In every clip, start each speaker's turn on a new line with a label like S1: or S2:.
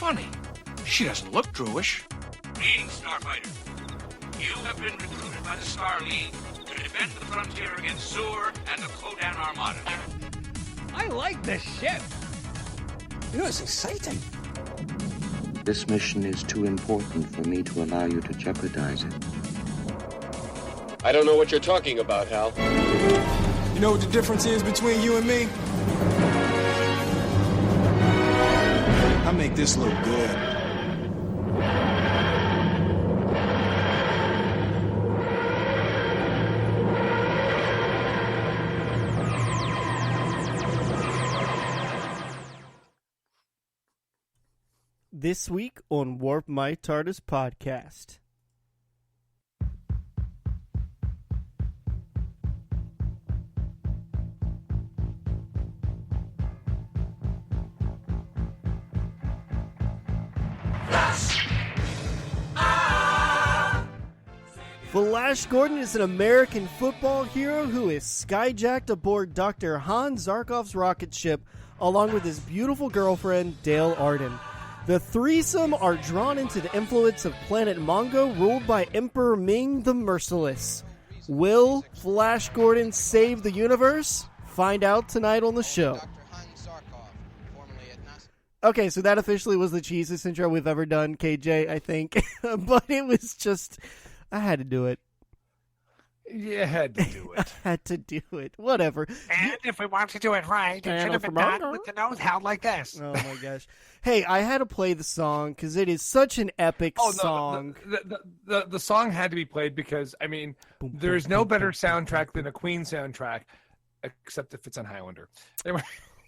S1: funny. She doesn't look Jewish.
S2: Greetings, Starfighter. You have been recruited by the Star League to defend the frontier against Zur and the Kodan Armada.
S3: I like this ship.
S4: You know, it's exciting.
S5: This mission is too important for me to allow you to jeopardize it.
S6: I don't know what you're talking about, Hal.
S4: You know what the difference is between you and me? I make this look good.
S7: This week on Warp My Tardis podcast. Flash Gordon is an American football hero who is skyjacked aboard Dr. Hans Zarkov's rocket ship along with his beautiful girlfriend, Dale Arden. The threesome are drawn into the influence of planet Mongo, ruled by Emperor Ming the Merciless. Will Flash Gordon save the universe? Find out tonight on the show. Okay, so that officially was the cheesiest intro we've ever done, KJ, I think. But it was just, I had to do it.
S3: You had to do it.
S7: I had to do it. Whatever.
S3: And if we want to do it right, it should have been done with the nose held like this.
S7: Oh my gosh. Hey, I had to play the song because it is such an epic song.
S3: The song had to be played because, I mean, there's no better soundtrack than a Queen soundtrack, except if it's on Highlander.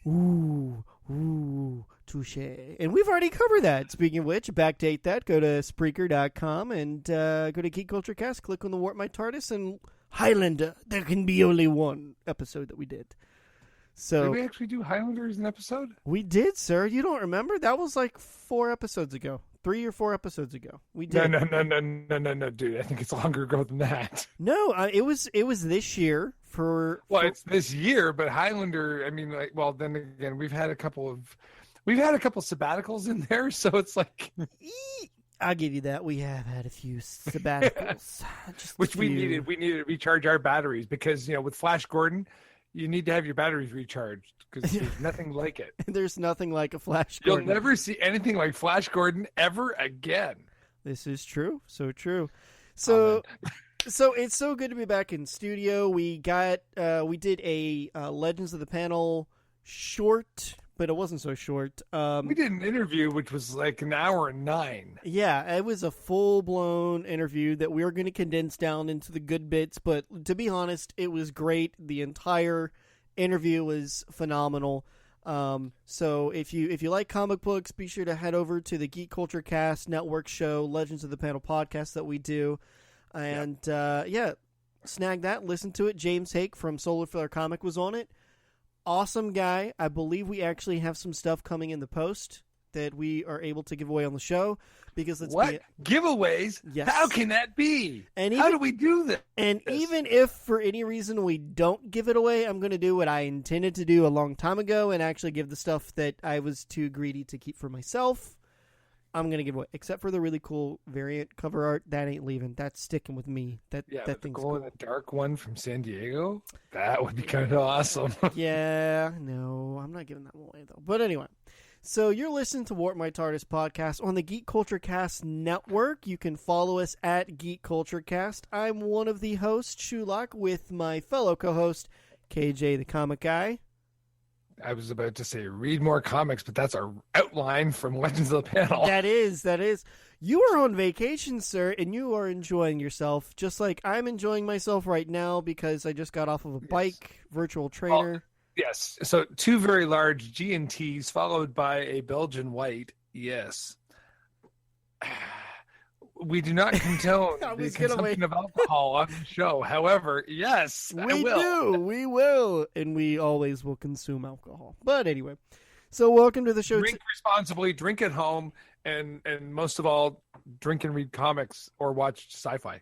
S7: Ooh, touche. And we've already covered that. Speaking of which, backdate that. Go to Spreaker.com and go to Geek Culture Cast. Click on the Warp My Tardis and Highlander. There can be only one episode that we did. So
S3: did we actually do Highlander as an episode?
S7: We did, sir. You don't remember? That was like 4 episodes ago. 3 or 4 episodes ago. We did.
S3: No, dude. I think it's longer ago than that.
S7: No, it was this year.
S3: It's this year, but Highlander. I mean, like, well, then again, we've had a couple sabbaticals in there, so it's like.
S7: I'll give you that. We have had a few sabbaticals,
S3: which we needed. We needed to recharge our batteries because with Flash Gordon, you need to have your batteries recharged because there's nothing like it.
S7: There's nothing like a Flash Gordon.
S3: You'll never see anything like Flash Gordon ever again.
S7: This is true. So true. So it's so good to be back in studio. We did a Legends of the Panel short, but it wasn't so short.
S3: We did an interview which was like an hour and 9.
S7: Yeah, it was a full-blown interview that we were going to condense down into the good bits, but to be honest, it was great. The entire interview was phenomenal. So if you like comic books, be sure to head over to the Geek Culture Cast Network show, Legends of the Panel podcast that we do. And, snag that, listen to it. James Hake from Solar Flare Comic was on it. Awesome guy. I believe we actually have some stuff coming in the post that we are able to give away on the show. Because
S3: giveaways?
S7: Yes.
S3: How can that be? How do we do that?
S7: And even if for any reason we don't give it away, I'm going to do what I intended to do a long time ago and actually give the stuff that I was too greedy to keep for myself. I'm going to give away, except for the really cool variant cover art. That ain't leaving. That's sticking with me. That thing's
S3: cool. The dark one from San Diego? That would be kind of awesome.
S7: Yeah, no, I'm not giving that one away, though. But anyway, so you're listening to Warp My TARDIS podcast on the Geek Culture Cast Network. You can follow us at Geek Culture Cast. I'm one of the hosts, Chulak, with my fellow co-host, KJ the Comic Guy.
S3: I was about to say read more comics, but that's our outline from Legends of the Panel.
S7: That is. You are on vacation, sir, and you are enjoying yourself, just like I'm enjoying myself right now because I just got off of a bike, virtual trainer.
S3: Yes. So 2 very large G&Ts followed by a Belgian white. Yes. We do not condone the consumption of alcohol on the show. However, yes,
S7: we will, and we always will consume alcohol. But anyway, so welcome to the show.
S3: Drink responsibly, drink at home, and most of all, drink and read comics or watch sci-fi.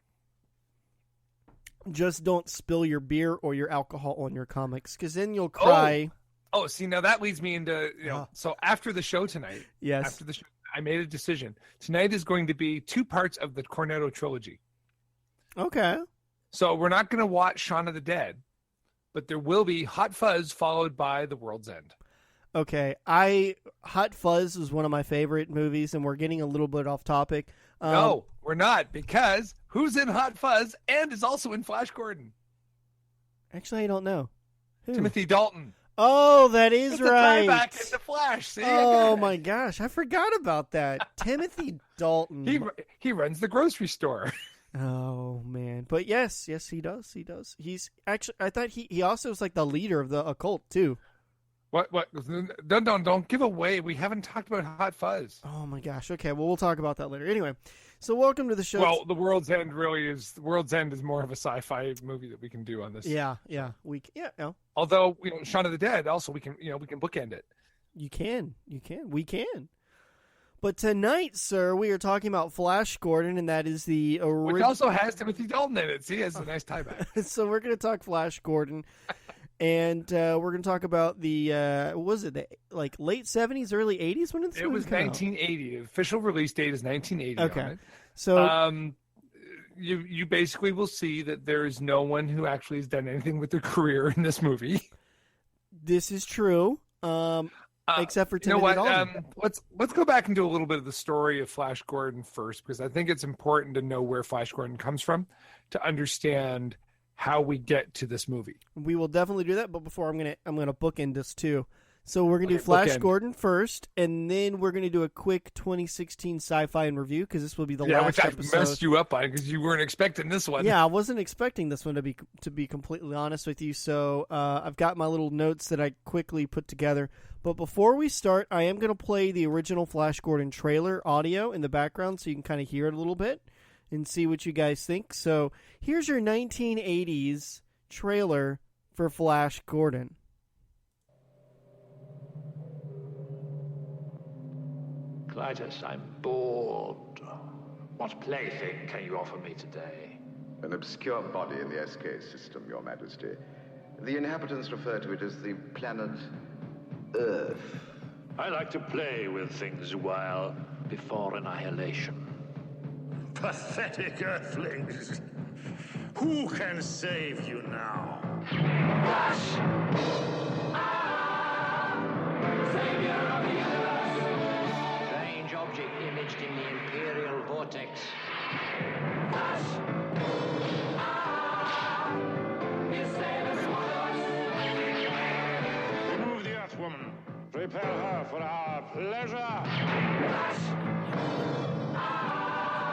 S7: Just don't spill your beer or your alcohol on your comics, because then you'll cry.
S3: Oh, see, now that leads me into, so after the show tonight,
S7: yes.
S3: I made a decision. Tonight is going to be 2 parts of the Cornetto trilogy.
S7: Okay.
S3: So we're not going to watch Shaun of the Dead, but there will be Hot Fuzz followed by The World's End.
S7: Okay. Hot Fuzz was one of my favorite movies, and we're getting a little bit off topic.
S3: No, we're not, because who's in Hot Fuzz and is also in Flash Gordon?
S7: Actually, I don't know. Who?
S3: Timothy Dalton.
S7: Oh, that is
S3: It's
S7: right.
S3: a tieback into Flash. See?
S7: Oh my gosh, I forgot about that. Timothy Dalton.
S3: He runs the grocery store.
S7: Oh man, but yes, he does. He's actually. I thought he also was like the leader of the occult too.
S3: What? Don't give away. We haven't talked about Hot Fuzz.
S7: Oh my gosh. Okay, well we'll talk about that later. Anyway, so welcome to the show.
S3: Well, The World's End is more of a sci-fi movie that we can do on this.
S7: Yeah. No.
S3: Although Shaun of the Dead, also we can bookend it.
S7: We can. But tonight, sir, we are talking about Flash Gordon, and that is the original.
S3: Which also has Timothy Dalton in it. See, it's a nice tieback.
S7: So we're going to talk Flash Gordon, and we're going to talk about the what was it, the late 70s, early 80s when
S3: it was 1980. The official release date is 1980.
S7: Okay,
S3: on it.
S7: so
S3: you basically will see that there is no one who actually has done anything with their career in this movie.
S7: This is true. Except for Timothy Dalton.
S3: Let's go back and do a little bit of the story of Flash Gordon first, because I think it's important to know where Flash Gordon comes from to understand how we get to this movie.
S7: We will definitely do that, but before I'm gonna bookend this too. So we're gonna do Flash Gordon first, and then we're gonna do a quick 2016 sci-fi in review because this will be the last episode.
S3: Which I messed you up on because you weren't expecting this one.
S7: Yeah, I wasn't expecting this one to be completely honest with you. So I've got my little notes that I quickly put together. But before we start, I am going to play the original Flash Gordon trailer audio in the background so you can kind of hear it a little bit and see what you guys think. So here's your 1980s trailer for Flash Gordon.
S8: Clytus, I'm bored. What plaything can you offer me today?
S9: An obscure body in the SK system, Your Majesty. The inhabitants refer to it as the planet Earth.
S8: I like to play with things a while before annihilation. Pathetic Earthlings! Who can save you now? Flash! Savior of the universe! Strange object imaged in the Imperial Vortex. Flash! You save us, remove the Earthwoman. Prepare her for our pleasure.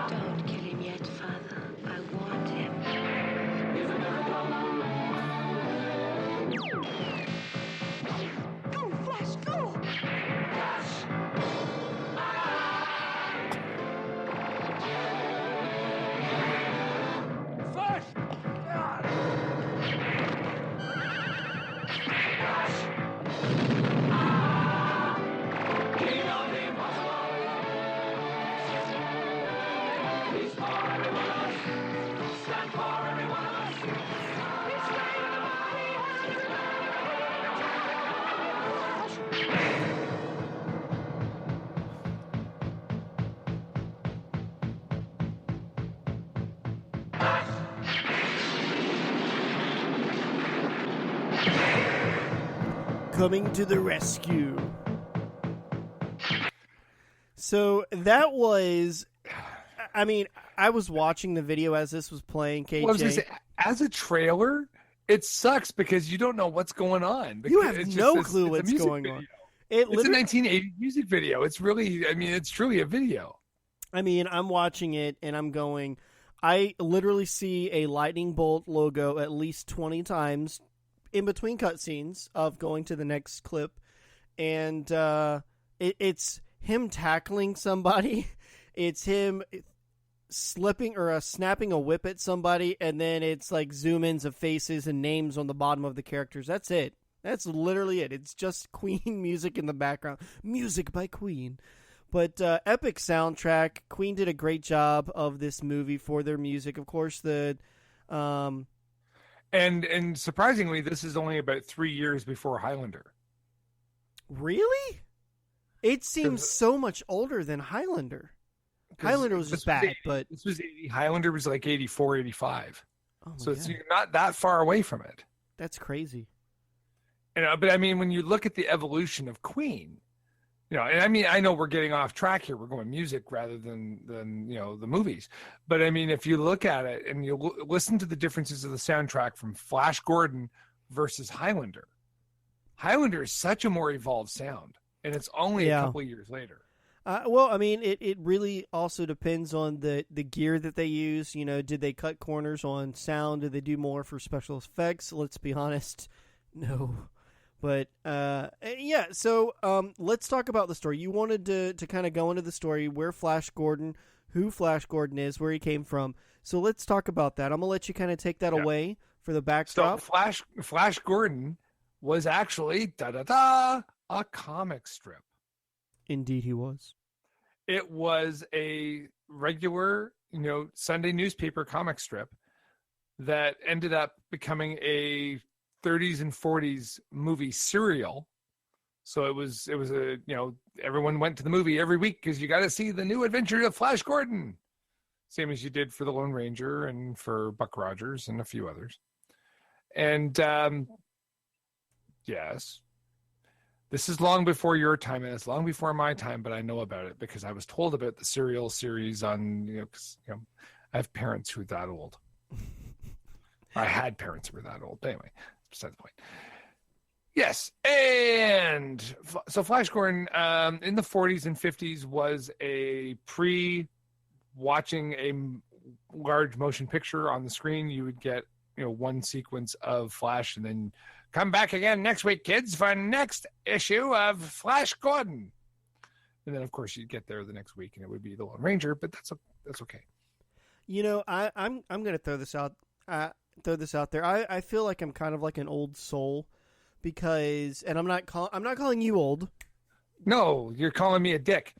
S10: Don't kill him yet, Father. I want him. Go, Flash, go! Flash!
S8: Flash!
S7: Coming to the rescue. So that was, I mean, I was watching the video as this was playing, KJ.
S3: Well, I was gonna say, as a trailer, it sucks because you don't know what's going on.
S7: You have no clue what's going on.
S3: It's a 1980 music video. It's really, I mean, it's truly a video.
S7: I mean, I'm watching it and I'm going, I literally see a lightning bolt logo at least 20 times in between cutscenes of going to the next clip. And it's him tackling somebody. It's him slipping or snapping a whip at somebody. And then it's like zoom ins of faces and names on the bottom of the characters. That's it. That's literally it. It's just Queen music in the background. Music by Queen. But epic soundtrack. Queen did a great job of this movie for their music. Of course, and surprisingly, this is only about 3 years before Highlander. Really? It seems so much older than Highlander. Highlander was just bad, but
S3: this was Highlander was like 84, 85.
S7: Oh my
S3: so
S7: God.
S3: you're not that far away from it.
S7: That's crazy.
S3: But I mean, when you look at the evolution of Queen, and I mean, I know we're getting off track here. We're going music rather than the movies. But I mean, if you look at it and you listen to the differences of the soundtrack from Flash Gordon versus Highlander, Highlander is such a more evolved sound, and it's only a couple of years later.
S7: Well, I mean, it really also depends on the gear that they use. Did they cut corners on sound? Did they do more for special effects? Let's be honest, no. But yeah, so let's talk about the story. You wanted to kind of go into the story, who Flash Gordon is, where he came from. So let's talk about that. I'm gonna let you kind of take that away for the backdrop.
S3: So Flash Gordon was actually a comic strip.
S7: Indeed, he was.
S3: It was a regular, Sunday newspaper comic strip that ended up becoming a 30s and 40s movie serial. So it was a, everyone went to the movie every week because you got to see the new adventure of Flash Gordon. Same as you did for the Lone Ranger and for Buck Rogers and a few others. And yes, this is long before your time, and it's long before my time, but I know about it because I was told about the serial series on, because I have parents who are that old. I had parents who were that old. But anyway, that's beside the point. Yes, and so Flash Gordon in the 40s and 50s was a watching a large motion picture on the screen. You would get, one sequence of Flash, and then come back again next week, kids, for next issue of Flash Gordon. And then, of course, you'd get there the next week, and it would be the Lone Ranger. But that's okay.
S7: I'm going to throw this out there. I feel like I'm kind of like an old soul because, and I'm not calling you old.
S3: No, you're calling me a dick.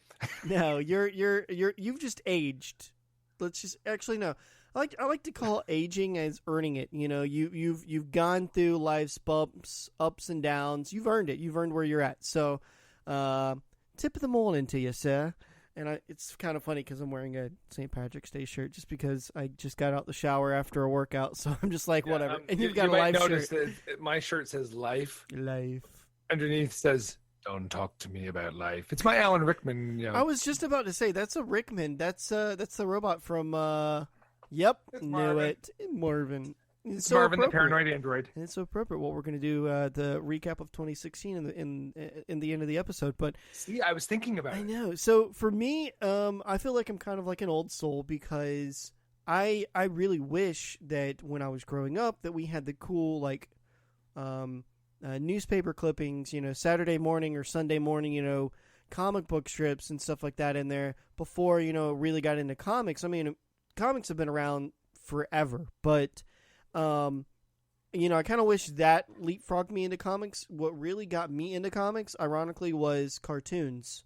S7: No, you've just aged. Let's just actually no. I like to call aging as earning it. You've gone through life's bumps, ups and downs. You've earned it. You've earned where you're at. So, tip of the morning to you, sir. And it's kind of funny because I'm wearing a St. Patrick's Day shirt just because I just got out the shower after a workout. So I'm just like, whatever. And you've got a life shirt.
S3: That my shirt says life.
S7: Life.
S3: Underneath says, don't talk to me about life. It's my Alan Rickman.
S7: I was just about to say, that's a Rickman. That's the robot from... Yep, knew it. Marvin.
S3: It's so Marvin, the paranoid android.
S7: And it's so appropriate what we're going to do, the recap of 2016 in the end of the episode. But
S3: see, I was thinking about it.
S7: I know. So for me, I feel like I'm kind of like an old soul because I really wish that when I was growing up that we had the cool newspaper clippings, Saturday morning or Sunday morning, comic book strips and stuff like that in there before, really got into comics. I mean, comics have been around forever, but I kind of wish that leapfrogged me into comics. What really got me into comics, ironically, was cartoons.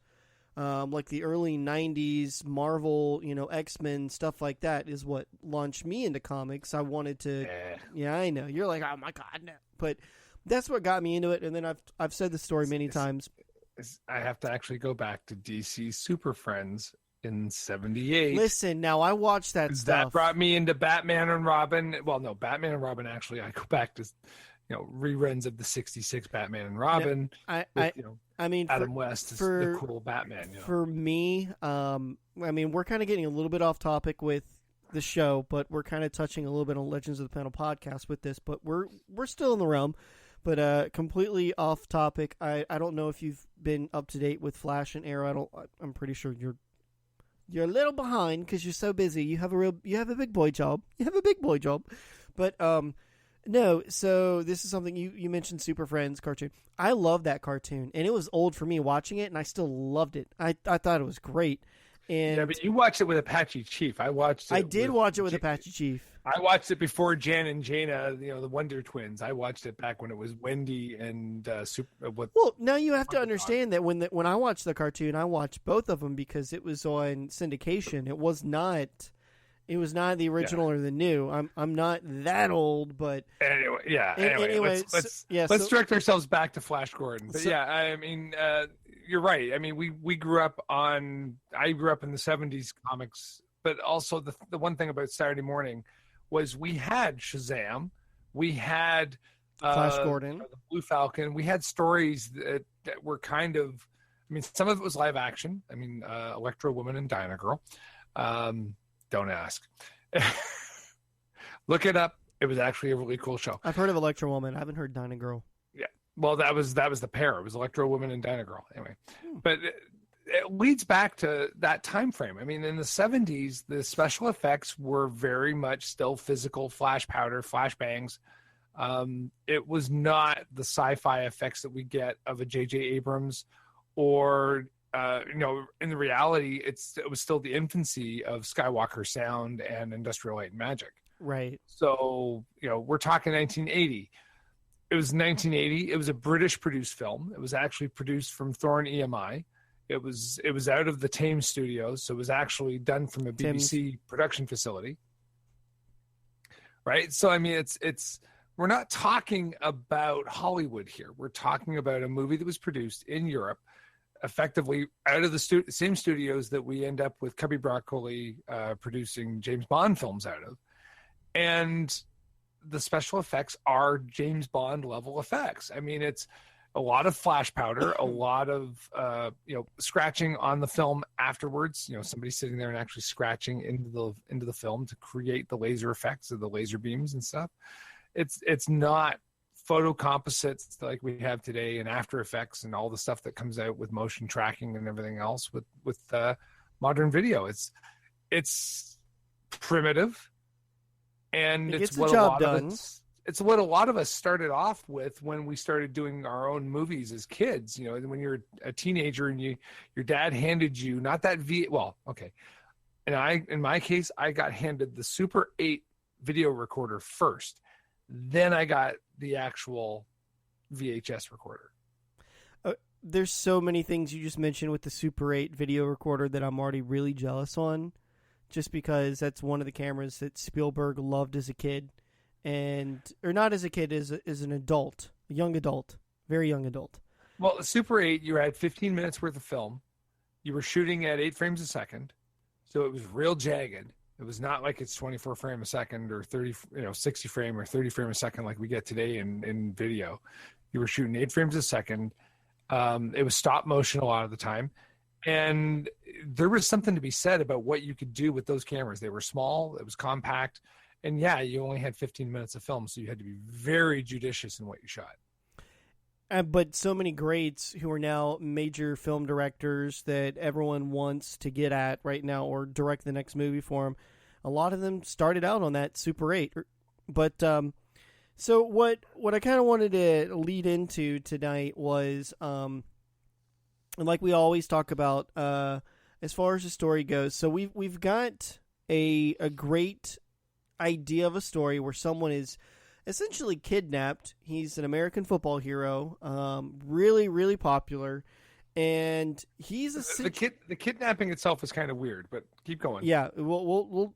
S7: Like the early 90s Marvel, X-Men, stuff like that is what launched me into comics. I wanted to Yeah, I know. You're like, "Oh my god, no." But that's what got me into it, and then I've said the story many times.
S3: I have to actually go back to DC Super Friends in 78.
S7: Listen, now I watched that stuff.
S3: That brought me into Batman and Robin. Well, no, Batman and Robin, actually, I go back to, reruns of the 66 Batman and Robin.
S7: No, I mean,
S3: Adam West is the cool Batman.
S7: For me, I mean, we're kind of getting a little bit off topic with the show, but we're kind of touching a little bit on Legends of the Panel podcast with this, but we're still in the realm. But completely off topic. I don't know if you've been up to date with Flash and Arrow. I'm pretty sure you're a little behind because you're so busy. You have a big boy job. But no. So this is something you mentioned. Super Friends cartoon. I love that cartoon, and it was old for me watching it, and I still loved it. I thought it was great. And
S3: yeah, but you watched it with Apache Chief. I did watch it with
S7: Apache Chief.
S3: I watched it before Jan and Jaina, the Wonder Twins. I watched it back when it was Wendy and
S7: Well, now you have to understand that when I watched the cartoon, I watched both of them because it was on syndication. It was not the original or the new. I'm not that old, but
S3: anyway, let's direct ourselves back to Flash Gordon. But I mean, you're right. I mean, I grew up in the 70s comics, but also the one thing about Saturday morning was we had Shazam, we had
S7: Flash Gordon,
S3: the Blue Falcon. We had stories that were kind of, I mean, some of it was live action. I mean, Electro Woman and Dyna Girl. Don't ask. Look it up. It was actually a really cool show.
S7: I've heard of Electro Woman. I haven't heard Dyna Girl.
S3: Yeah. Well, that was the pair. It was Electro Woman and Dyna Girl. Anyway, but it leads back to that time frame. I mean, in the 70s, the special effects were very much still physical, flash powder, flash bangs. It was not the sci-fi effects that we get of a J.J. Abrams, or in the reality, it was still the infancy of Skywalker sound and Industrial Light and Magic.
S7: Right. So,
S3: we're talking 1980. It was 1980. It was a British produced film. It was actually produced from Thorn EMI. It was out of the Thames Studios, so it was actually done from a BBC production facility. Right. So I mean, it's we're not talking about Hollywood here. We're talking about a movie that was produced in Europe, effectively out of the same studios that we end up with Cubby Broccoli producing James Bond films out of. And the special effects are James Bond level effects. I mean, it's a lot of flash powder, a lot of scratching on the film afterwards. Somebody sitting there and actually scratching into the film to create the laser effects of the laser beams and stuff. It's not photo composites like we have today and After Effects and all the stuff that comes out with motion tracking and everything else with modern video. It's primitive, and it's what it's what a lot of us started off with when we started doing our own movies as kids. When you're a teenager and your dad handed you not that in my case, I got handed the Super 8 video recorder first. Then I got the actual VHS recorder.
S7: There's so many things you just mentioned with the Super 8 video recorder that I'm already really jealous on, just because that's one of the cameras that Spielberg loved as a kid, or not as a kid, as an adult, a young adult, very young adult.
S3: Well, the Super 8, you had 15 minutes worth of film. You were shooting at 8 frames a second, so it was real jagged. It was not like it's 24 frame a second or 60 frame or 30 frame a second like we get today in video. You were shooting 8 frames a second. It was stop motion a lot of the time. And there was something to be said about what you could do with those cameras. They were small. It was compact. And yeah, you only had 15 minutes of film, so you had to be very judicious in what you shot.
S7: But so many greats who are now major film directors that everyone wants to get at right now or direct the next movie for them, a lot of them started out on that Super 8. But so what I kind of wanted to lead into tonight was, and like we always talk about, as far as the story goes, so we've got a great idea of a story where someone is essentially kidnapped. He's an American football hero, really, really popular, and he's
S3: the kidnapping itself is kind of weird, but keep going.
S7: Yeah, we'll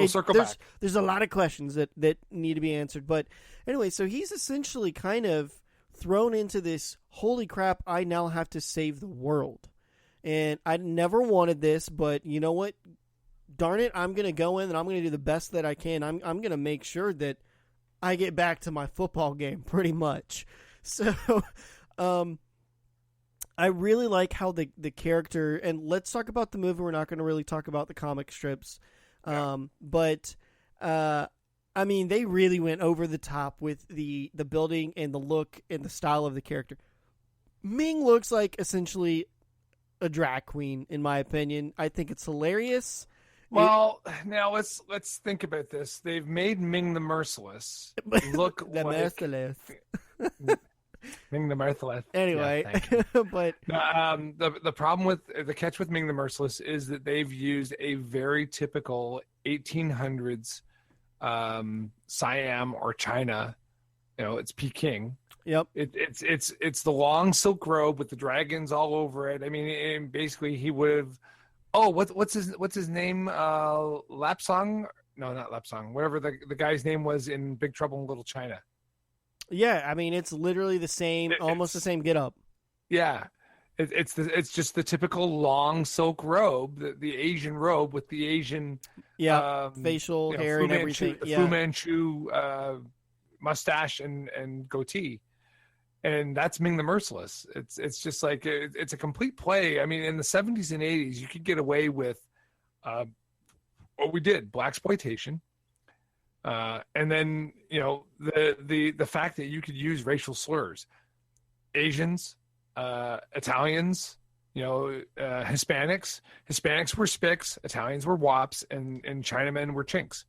S3: circle back.
S7: There's a lot of questions that need to be answered, but anyway, so he's essentially kind of thrown into this, holy crap, I now have to save the world, and I never wanted this, but you know what? Darn it, I'm going to go in and I'm going to do the best that I can. I'm going to make sure that I get back to my football game, pretty much. So, I really like how the character, and let's talk about the movie. We're not going to really talk about the comic strips. But, I mean, they really went over the top with the building and the look and the style of the character. Ming looks like essentially a drag queen, in my opinion. I think it's hilarious.
S3: Well, now let's think about this. They've made Ming the Merciless look
S7: Merciless.
S3: Ming the Merciless.
S7: Anyway,
S3: yeah,
S7: but
S3: the problem with the catch with Ming the Merciless is that they've used a very typical 1800s Siam or China. It's Peking.
S7: Yep.
S3: It's the long silk robe with the dragons all over it. I mean, basically he would have. Oh, what's his name? Lapsang? No, not Lapsang. Whatever the guy's name was in Big Trouble in Little China.
S7: Yeah, I mean it's literally the same, almost the same get up.
S3: Yeah, It's just the typical long silk robe, the Asian robe with the Asian
S7: facial hair and everything.
S3: Fu Manchu mustache and goatee, and that's Ming the Merciless. It's just like it's a complete play. I mean, in the 70s and 80s, you could get away with what we did, blaxploitation, and then the fact that you could use racial slurs, Asians. Italians, Hispanics. Hispanics were spics, Italians were wops, and Chinamen were chinks.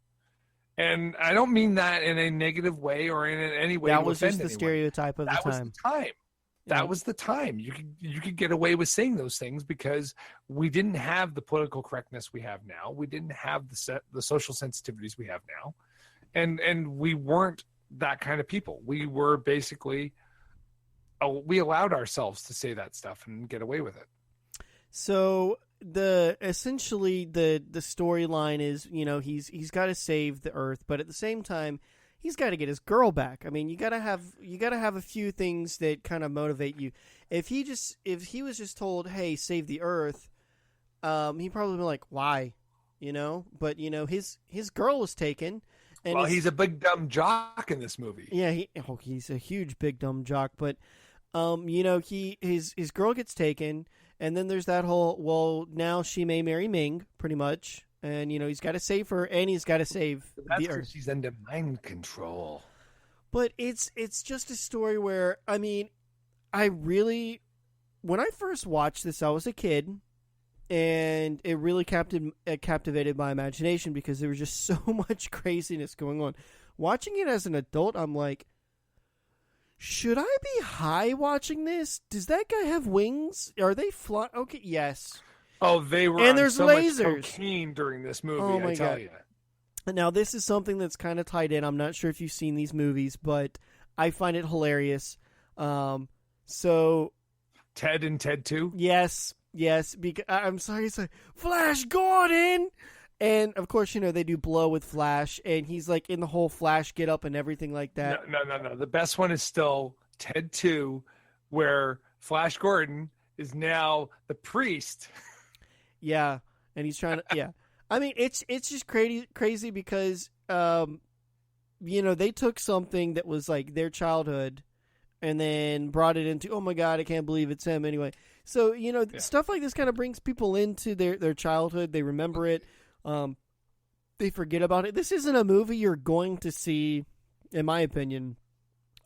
S3: And I don't mean that in a negative way or in any way.
S7: That was just the stereotype of the time.
S3: That was the time. That was the time. You could get away with saying those things because we didn't have the political correctness we have now. We didn't have the social sensitivities we have now, and we weren't that kind of people. We were basically. We allowed ourselves to say that stuff and get away with it.
S7: So essentially the storyline is, he's got to save the Earth, but at the same time, he's got to get his girl back. I mean, you got to have a few things that kind of motivate you. If he was just told, "Hey, save the Earth," he'd probably be like, "Why?" But his girl was taken. And
S3: he's a big dumb jock in this movie.
S7: Yeah, he's a huge big dumb jock, but. His girl gets taken, and then there's that whole, now she may marry Ming, pretty much, and, he's got to save her, and he's got to save the Earth.
S3: She's under mind control.
S7: But it's just a story where, I mean, when I first watched this, I was a kid, and it really captivated my imagination because there was just so much craziness going on. Watching it as an adult, I'm like, should I be high watching this? Does that guy have wings? Are they flying? Okay, yes.
S3: Oh, they were.
S7: And
S3: on
S7: there's
S3: so
S7: lasers.
S3: Much cocaine during this movie.
S7: Oh my
S3: I tell
S7: God.
S3: you.
S7: Now, this is something that's kind of tied in. I'm not sure if you've seen these movies, but I find it hilarious. So,
S3: Ted and Ted 2?
S7: Yes. Because I'm sorry, it's like Flash Gordon. And, of course, they do Blow with Flash, and he's, like, in the whole Flash get-up and everything like that.
S3: No. The best one is still Ted 2, where Flash Gordon is now the priest.
S7: Yeah, and he's trying to... Yeah. I mean, it's just crazy because, they took something that was, like, their childhood and then brought it into, oh, my God, I can't believe it's him anyway. So, stuff like this kind of brings people into their childhood. They remember it. They forget about it. This isn't a movie you're going to see, in my opinion,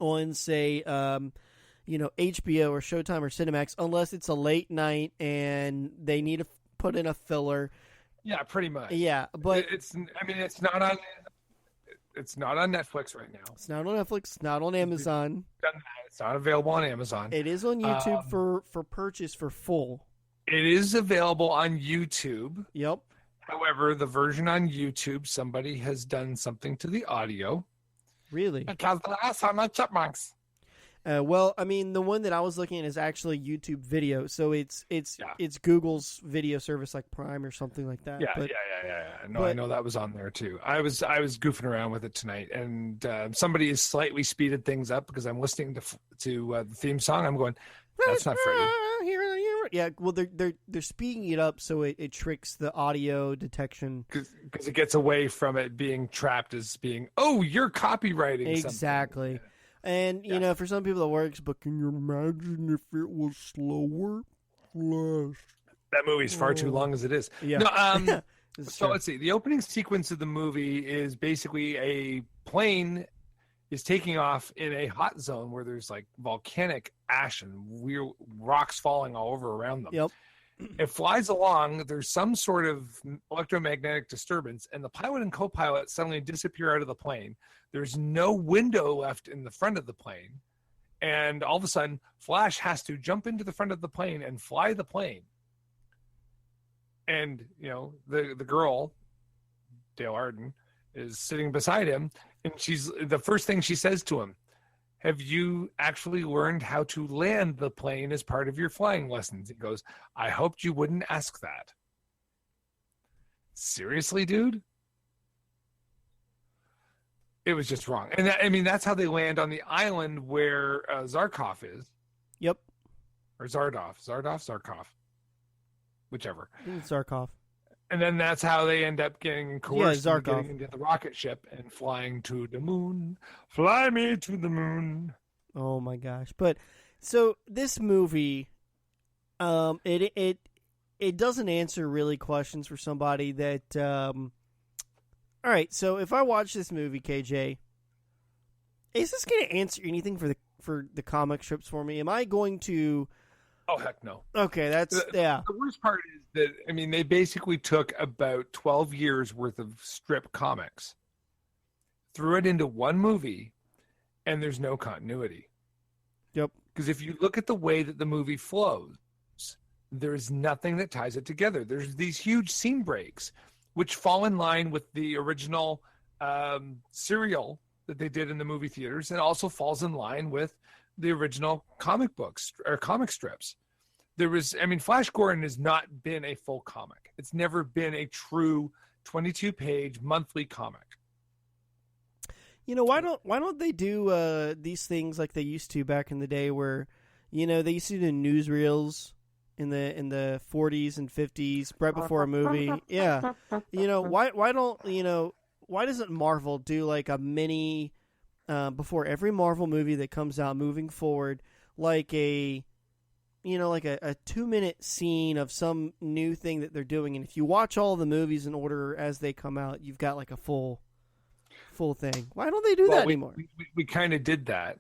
S7: on, say, HBO or Showtime or Cinemax, unless it's a late night and they need to put in a filler.
S3: Yeah, pretty much.
S7: Yeah, but
S3: it's not on Netflix right now.
S7: It's not on Netflix. It's not on Amazon.
S3: It's not available on Amazon.
S7: It is on YouTube for purchase for full.
S3: It is available on YouTube.
S7: Yep.
S3: However, the version on YouTube, somebody has done something to the audio.
S7: Really?
S3: Because the last time I chipmunks.
S7: Well, I mean, the one that I was looking at is actually YouTube video, so it's Google's video service like Prime or something like that.
S3: Yeah. No, I know that was on there too. I was goofing around with it tonight, and somebody has slightly speeded things up because I'm listening to the theme song. I'm going, that's not Freddy.
S7: Yeah, well, they're speeding it up so it tricks the audio detection
S3: because it gets away from it being trapped as being, oh, you're copywriting
S7: exactly.
S3: Something.
S7: And for some people it works, but can you imagine if it was slower? Flash.
S3: That movie's far too long as it is.
S7: Yeah.
S3: No, so let's see. The opening sequence of the movie is basically a plane is taking off in a hot zone where there's like volcanic ash and weird rocks falling all over around them.
S7: Yep.
S3: It flies along. There's some sort of electromagnetic disturbance, and the pilot and co-pilot suddenly disappear out of the plane. There's no window left in the front of the plane, and all of a sudden, Flash has to jump into the front of the plane and fly the plane. And the girl, Dale Arden, is sitting beside him, and the first thing she says to him, have you actually learned how to land the plane as part of your flying lessons? He goes, I hoped you wouldn't ask that. Seriously, dude? It was just wrong. And that's how they land on the island where Zarkov is.
S7: Yep.
S3: or Zarkov, whichever.
S7: I think it's Zarkov.
S3: And then that's how they end up getting coerced into
S7: Zarkov.
S3: getting into the rocket ship and flying to the moon. Fly me to the moon.
S7: Oh my gosh! But so this movie, it doesn't answer really questions for somebody that. All right, so if I watch this movie, KJ, is this going to answer anything for the comic strips for me? Am I going to?
S3: Oh heck no.
S7: Okay, yeah.
S3: The worst part is that they basically took about 12 years worth of strip comics, threw it into one movie, and there's no continuity.
S7: Yep.
S3: Because if you look at the way that the movie flows, there's nothing that ties it together. There's these huge scene breaks, which fall in line with the original serial that they did in the movie theaters, and also falls in line with the original comic books or comic strips. Flash Gordon has not been a full comic. It's never been a true 22-page monthly comic.
S7: Why don't they do these things like they used to back in the day, where they used to do newsreels in the 40s and 50s right before a movie. Yeah, why doesn't Marvel do like a mini before every Marvel movie that comes out moving forward, like a 2-minute scene of some new thing that they're doing, and if you watch all the movies in order as they come out, you've got like a full thing. Why don't they do that anymore?
S3: We kind of did that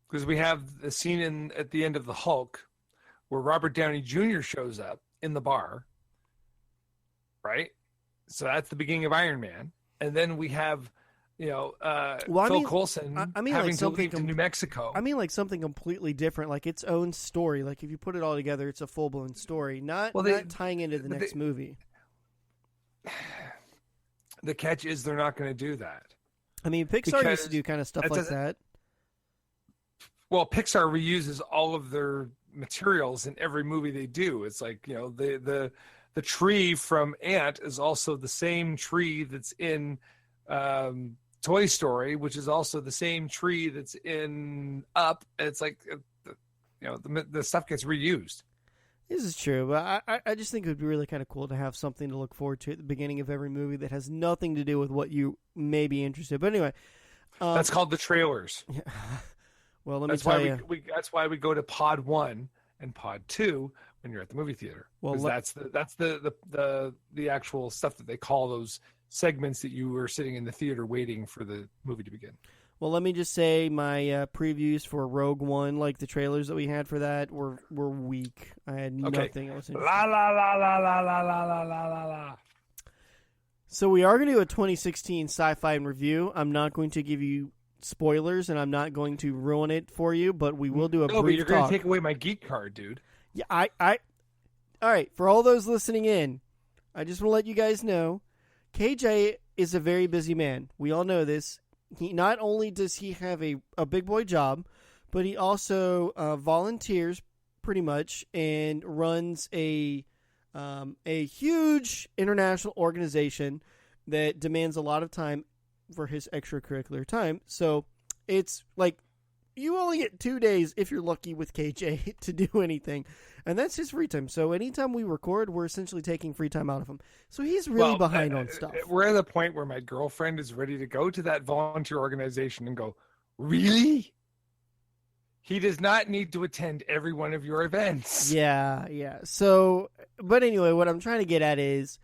S3: because we have the scene at the end of the Hulk where Robert Downey Jr. shows up in the bar, right? So that's the beginning of Iron Man, and then we have Phil Coulson having to leave to New Mexico.
S7: I mean, like something completely different, like its own story. Like if you put it all together, it's a full blown story, not tying into the next movie.
S3: The catch is they're not going to do that.
S7: I mean, Pixar used to do kind of stuff like that.
S3: Well, Pixar reuses all of their materials in every movie they do. It's like, the tree from Ant is also the same tree that's in Toy Story, which is also the same tree that's in Up. It's like, the stuff gets reused.
S7: This is true, but I just think it would be really kind of cool to have something to look forward to at the beginning of every movie that has nothing to do with what you may be interested. But anyway,
S3: that's called the trailers.
S7: Yeah. Well, let me tell you.
S3: That's why we go to Pod 1 and Pod 2 when you're at the movie theater. Well, that's the actual stuff that they call those segments that you were sitting in the theater waiting for the movie to begin.
S7: Well, let me just say my previews for Rogue One, like the trailers that we had for that, were weak. I had nothing else.
S3: La la la la la la la la la la.
S7: So we are going to do a 2016 sci-fi review. I'm not going to give you spoilers, and I'm not going to ruin it for you, but we will do a brief talk.
S3: But you're going to take away my geek card, dude.
S7: Yeah, all right, for all those listening in, I just want to let you guys know, KJ is a very busy man. We all know this. He not only does he have a big boy job, but he also volunteers pretty much and runs a huge international organization that demands a lot of time for his extracurricular time. So it's like you only get 2 days if you're lucky with KJ to do anything, and that's his free time. So anytime we record, we're essentially taking free time out of him. So he's really behind on stuff.
S3: We're at the point where my girlfriend is ready to go to that volunteer organization and go, really? He does not need to attend every one of your events.
S7: Yeah. So, but anyway, what I'm trying to get at is,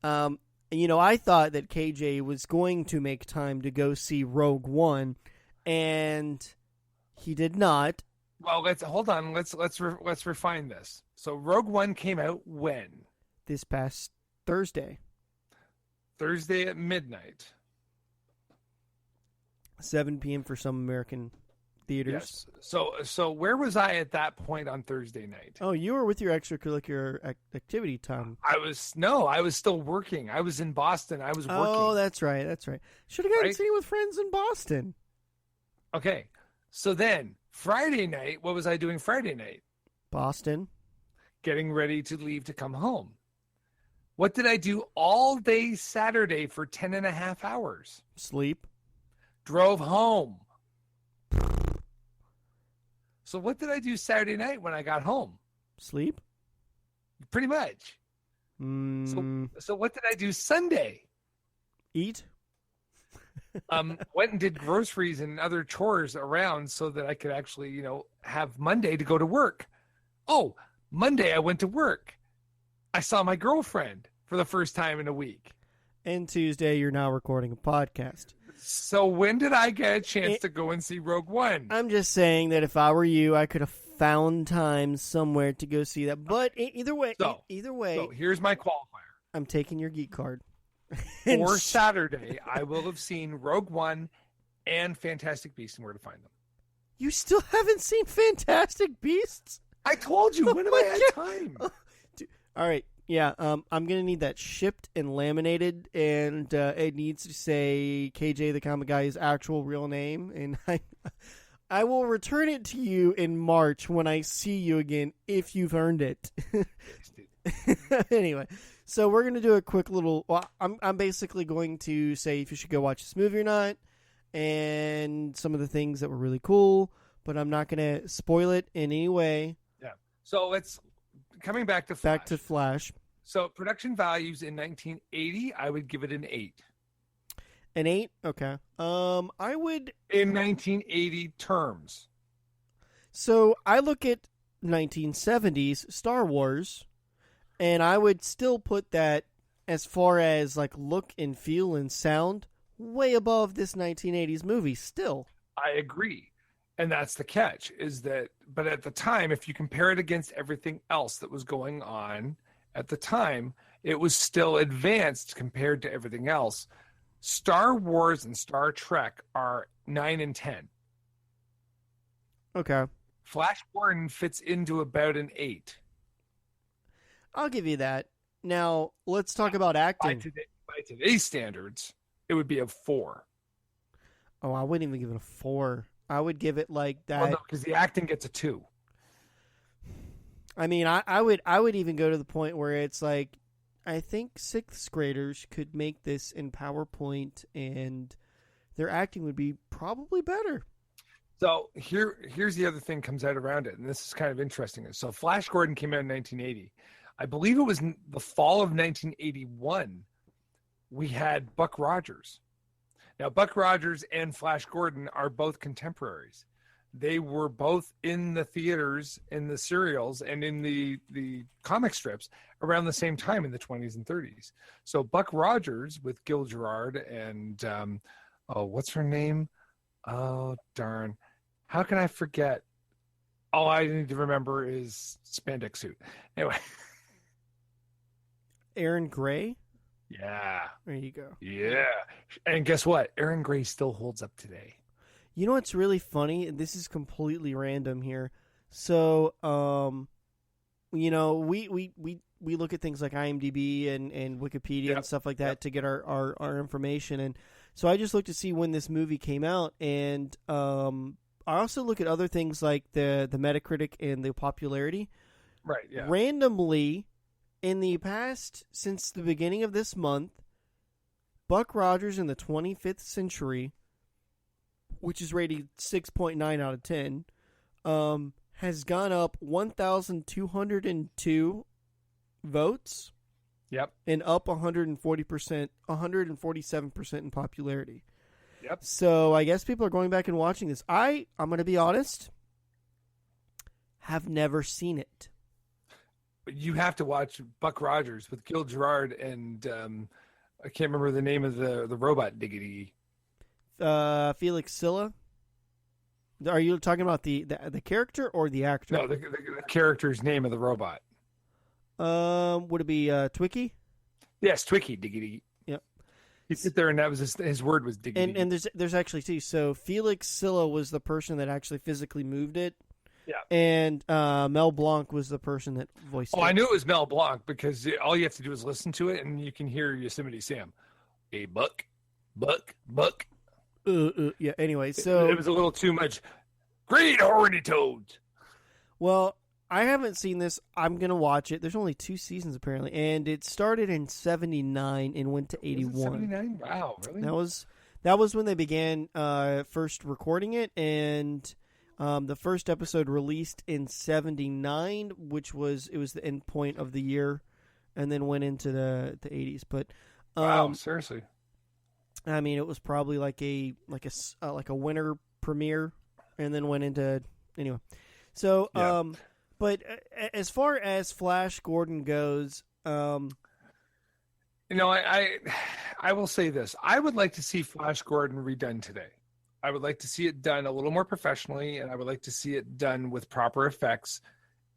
S7: I thought that KJ was going to make time to go see Rogue One, and he did not.
S3: Well, let's refine this. So Rogue One came out when?
S7: This past Thursday.
S3: Thursday at midnight.
S7: 7 p.m. for some American theaters.
S3: Yes. So where was I at that point on Thursday night?
S7: Oh, you were with your extracurricular activity time.
S3: I was still working. I was in Boston. I was working.
S7: Oh, that's right. Should have gotten to see with friends in Boston.
S3: Okay. So then Friday night, what was I doing Friday night?
S7: Boston.
S3: Getting ready to leave to come home. What did I do all day Saturday for 10 and a half hours?
S7: Sleep.
S3: Drove home. So what did I do Saturday night when I got home?
S7: Sleep?
S3: Pretty much. So what did I do Sunday?
S7: Eat?
S3: Went and did groceries and other chores around so that I could actually, have Monday to go to work. Oh, Monday I went to work. I saw my girlfriend for the first time in a week.
S7: And Tuesday you're now recording a podcast.
S3: So when did I get a chance to go and see Rogue One?
S7: I'm just saying that if I were you, I could have found time somewhere to go see that. But either way,
S3: So here's my qualifier.
S7: I'm taking your geek card.
S3: For Saturday, I will have seen Rogue One and Fantastic Beasts and Where to Find Them.
S7: You still haven't seen Fantastic Beasts?
S3: I told you. When have I had time?
S7: All right. Yeah, I'm going to need that shipped and laminated, and it needs to say KJ the Comic Guy's actual real name, and I will return it to you in March when I see you again, if you've earned it. Anyway, so we're going to do a quick little... Well, I'm basically going to say if you should go watch this movie or not, and some of the things that were really cool, but I'm not going to spoil it in any way.
S3: Yeah. So it's... Coming back to Flash.
S7: Back to Flash.
S3: So production values in 1980, I would give it an 8.
S7: An 8? Okay. I would...
S3: In 1980 terms.
S7: So I look at 1970s Star Wars, and I would still put that, as far as like look and feel and sound, way above this 1980s movie still.
S3: I agree. And that's the catch, is that, but at the time, if you compare it against everything else that was going on at the time, it was still advanced compared to everything else. Star Wars and Star Trek are 9 and 10.
S7: Okay.
S3: Flash Gordon fits into about an 8.
S7: I'll give you that. Now, let's talk about acting.
S3: By today's standards, it would be a 4.
S7: Oh, I wouldn't even give it a 4. I would give it like that.
S3: Well, no, because the acting gets a 2.
S7: I mean, I would even go to the point where it's like, I think 6th graders could make this in PowerPoint, and their acting would be probably better.
S3: So here's the other thing comes out around it, and this is kind of interesting. So Flash Gordon came out in 1980. I believe it was the fall of 1981. We had Buck Rogers. Now, Buck Rogers and Flash Gordon are both contemporaries. They were both in the theaters, in the serials, and in the comic strips around the same time in the 20s and 30s. So Buck Rogers with Gil Gerard and, what's her name? Oh, darn. How can I forget? All I need to remember is spandex suit. Anyway.
S7: Aaron Gray?
S3: Yeah.
S7: There you go.
S3: Yeah. And guess what? Aaron Gray still holds up today.
S7: You know what's really funny? This is completely random here. So, we look at things like IMDb and Wikipedia and stuff like that to get our information. And so I just looked to see when this movie came out. And I also look at other things like the Metacritic and the popularity.
S3: Right, yeah.
S7: Randomly, in the past, since the beginning of this month, Buck Rogers in the 25th Century, which is rated 6.9 out of 10, has gone up 1,202 votes.
S3: Yep.
S7: And up 147% in popularity.
S3: Yep.
S7: So I guess people are going back and watching this. I'm going to be honest, have never seen it.
S3: You have to watch Buck Rogers with Gil Gerard and I can't remember the name of the robot diggity.
S7: Felix Silla. Are you talking about the character or the actor?
S3: No, the character's name of the robot.
S7: Would it be Twicky?
S3: Yes, Twicky diggity.
S7: Yep.
S3: He'd sit there and that was his word was diggity.
S7: And there's actually two. So Felix Silla was the person that actually physically moved it.
S3: Yeah.
S7: And Mel Blanc was the person that voiced it.
S3: Oh, I knew it was Mel Blanc because all you have to do is listen to it and you can hear Yosemite Sam. Hey, Buck.
S7: Yeah, anyway, so...
S3: It was a little too much. Great horny toads.
S7: Well, I haven't seen this. I'm going to watch it. There's only 2 seasons, apparently. And it started in 79 and went to 81.
S3: 79? Wow, really?
S7: That was when they began first recording it, and The first episode released in '79, which was the end point of the year, and then went into the '80s. But
S3: wow, seriously.
S7: I mean, it was probably like a winter premiere, and then went into anyway. So,
S3: Yeah.
S7: But as far as Flash Gordon goes,
S3: I will say this: I would like to see Flash Gordon redone today. I would like to see it done a little more professionally, and I would like to see it done with proper effects,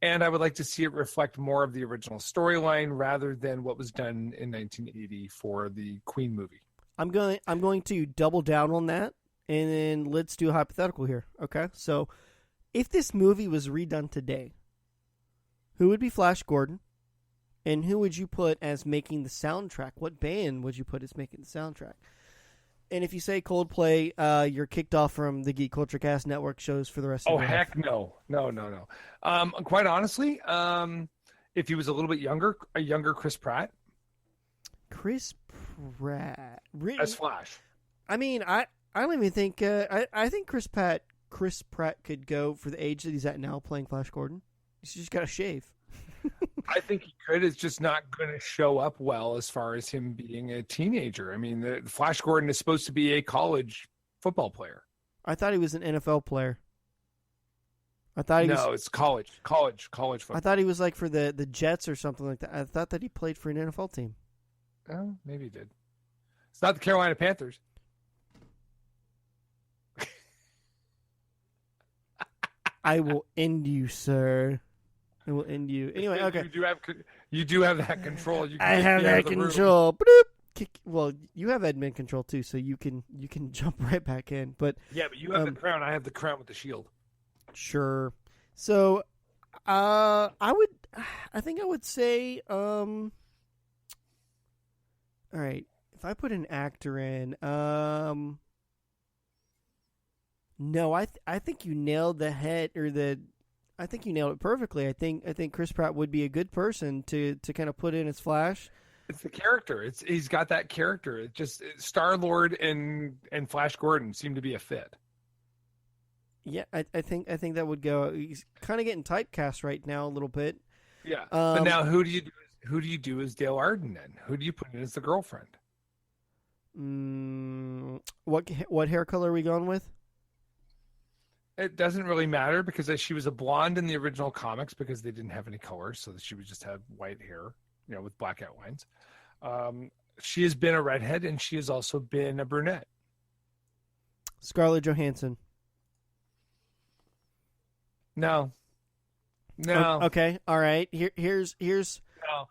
S3: and I would like to see it reflect more of the original storyline rather than what was done in 1980 for the Queen movie.
S7: I'm going to double down on that, and then let's do a hypothetical here. Okay, so if this movie was redone today, who would be Flash Gordon, and who would you put as making the soundtrack? What band would you put as making the soundtrack? And if you say Coldplay, you're kicked off from the Geek Culture Cast Network shows for the rest of your life.
S3: Heck no. Quite honestly, if he was a little bit younger, a younger Chris Pratt.
S7: Chris Pratt. Really?
S3: As Flash.
S7: I mean, I don't even think I think Chris Pratt could go for the age that he's at now playing Flash Gordon. He's just got to shave.
S3: I think he could. It's just not going to show up well as far as him being a teenager. I mean, the Flash Gordon is supposed to be a college football player.
S7: I thought he was an NFL player. It's
S3: college football.
S7: I thought he was like for the Jets or something like that. I thought that he played for an NFL team.
S3: Oh, maybe he did. It's not the Carolina Panthers.
S7: I will end you, sir. I will end you. Anyway, okay.
S3: You do have that control.
S7: I have that control. Well, you have admin control too, so you can jump right back in. But
S3: yeah, but you have the crown. I have the crown with the shield.
S7: Sure. So, I think I would say, all right. If I put an actor in, no, I think you nailed the head I think you nailed it perfectly. I think Chris Pratt would be a good person to kind of put in as Flash.
S3: It's the character. He's got that character. It just Star-Lord and Flash Gordon seem to be a fit.
S7: Yeah, I think that would go. He's kind of getting typecast right now a little bit.
S3: Yeah, but now who do you do as Dale Arden then? Who do you put in as the girlfriend?
S7: What hair color are we going with?
S3: It doesn't really matter because she was a blonde in the original comics because they didn't have any color, so she would just have white hair, with black outlines. She has been a redhead, and she has also been a brunette.
S7: Scarlett Johansson.
S3: No.
S7: Okay. All right. Here's.
S3: No.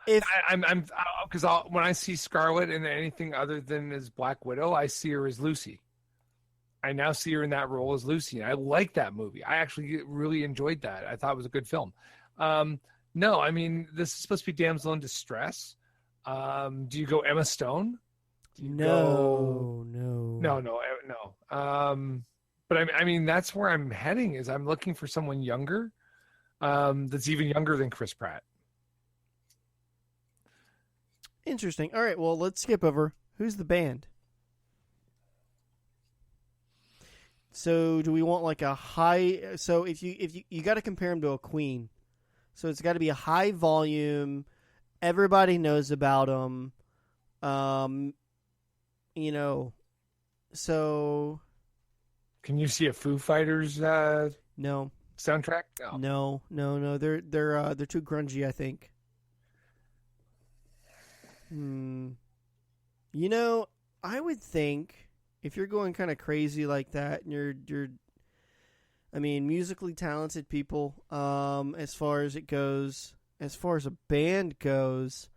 S3: I'm because when I see Scarlett in anything other than as Black Widow, I see her as Lucy. I now see her in that role as Lucy, and I like that movie. I actually really enjoyed that. I thought it was a good film. No, I mean, this is supposed to be damsel in distress. Do you go Emma Stone?
S7: No.
S3: But I mean, that's where I'm heading. Is I'm looking for someone younger, that's even younger than Chris Pratt.
S7: Interesting. All right. Well, let's skip over. Who's the band? So, do we want like a high? So, if you got to compare him to a Queen, so it's got to be a high volume. Everybody knows about him. So.
S3: Can you see a Foo Fighters?
S7: No.
S3: Soundtrack?
S7: No. They're too grungy, I think. I would think if you're going kind of crazy like that, and you're musically talented people, as far as it goes, as far as a band goes,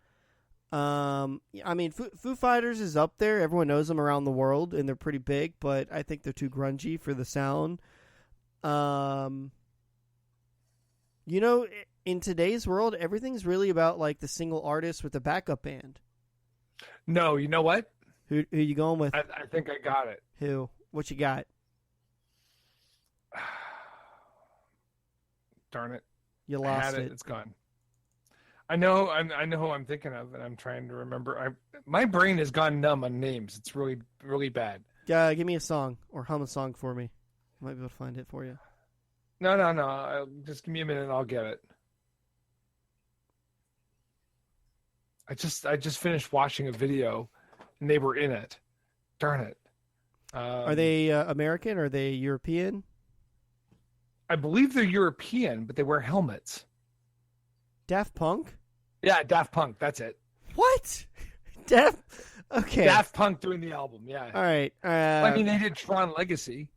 S7: Foo Fighters is up there. Everyone knows them around the world, and they're pretty big, but I think they're too grungy for the sound. In today's world, everything's really about like the single artist with a backup band.
S3: No, you know what?
S7: Who you going with?
S3: I think I got it.
S7: Who? What you got?
S3: Darn it!
S7: You lost it.
S3: It's gone. I know who I'm thinking of, and I'm trying to remember. My brain has gone numb on names. It's really, really bad.
S7: Give me a song or hum a song for me. I might be able to find it for you.
S3: No. Just give me a minute and I'll get it. I just finished watching a video and they were in it. Darn it.
S7: Are they American? Are they European?
S3: I believe they're European, but they wear helmets.
S7: Daft Punk?
S3: Yeah, Daft Punk. That's it.
S7: What? Okay.
S3: Daft Punk doing the album. Yeah.
S7: All right.
S3: I mean, they did Tron Legacy.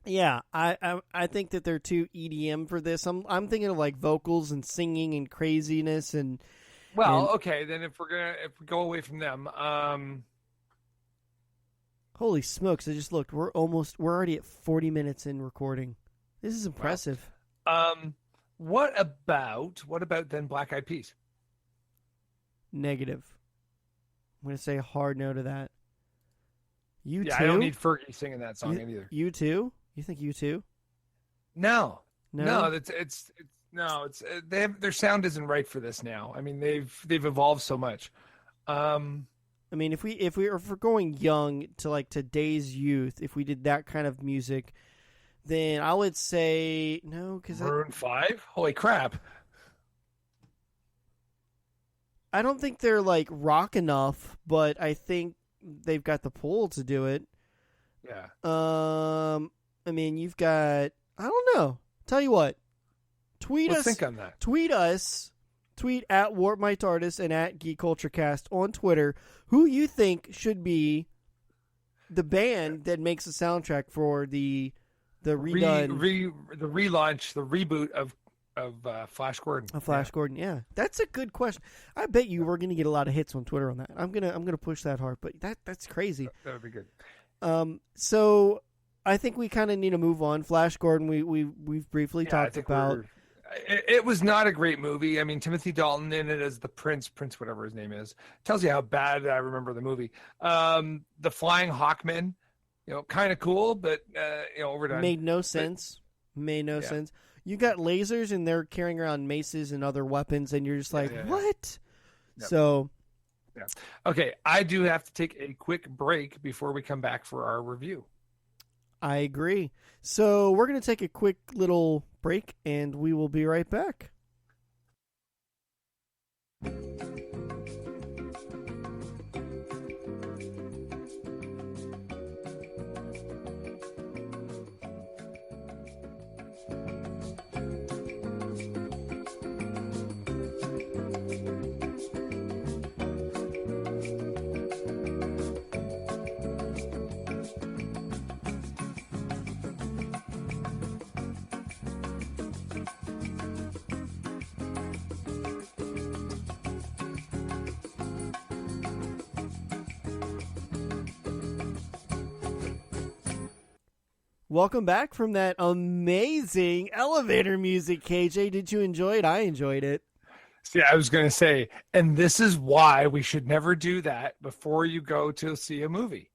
S7: Yeah, I think that they're too EDM for this. I'm thinking of like vocals and singing and craziness and.
S3: Well, okay, then if we go away from them,
S7: holy smokes! I just looked. We're already at 40 minutes in recording. This is impressive.
S3: What about then Black Eyed Peas?
S7: Negative. I'm going to say a hard no to that. You too?
S3: I don't need Fergie singing that song either.
S7: You too? You think you too?
S3: No. It's their sound isn't right for this now. I mean, they've evolved so much.
S7: I mean, if we're going young to like today's youth, if we did that kind of music, then I would say no, because
S3: Maroon 5. Holy crap!
S7: I don't think they're like rock enough, but I think they've got the pull to do it.
S3: Yeah.
S7: I mean, you've got. I don't know. Tell you what.
S3: Let's think on that.
S7: Tweet us. Tweet at Warp My Tardis and at Geek Culture Cast on Twitter who you think should be the band that makes the soundtrack for the redone
S3: the relaunch, the reboot of Flash Gordon.
S7: Gordon, yeah. That's a good question. I bet you we're going to get a lot of hits on Twitter on that. I'm gonna push that hard, but that's crazy.
S3: That would be good.
S7: So I think we kind of need to move on. Flash Gordon, we've briefly talked about.
S3: It was not a great movie. I mean, Timothy Dalton in it as the Prince, whatever his name is, tells you how bad I remember the movie. The Flying Hawkmen, kind of cool, but overdone.
S7: Made no sense. You got lasers and they're carrying around maces and other weapons, and you're just like, what? Yep. So,
S3: yeah. Okay, I do have to take a quick break before we come back for our review.
S7: I agree. So we're going to take a quick little break, and we will be right back. Welcome back from that amazing elevator music, KJ. Did you enjoy it? I enjoyed it.
S3: See, I was going to say, and this is why we should never do that before you go to see a movie.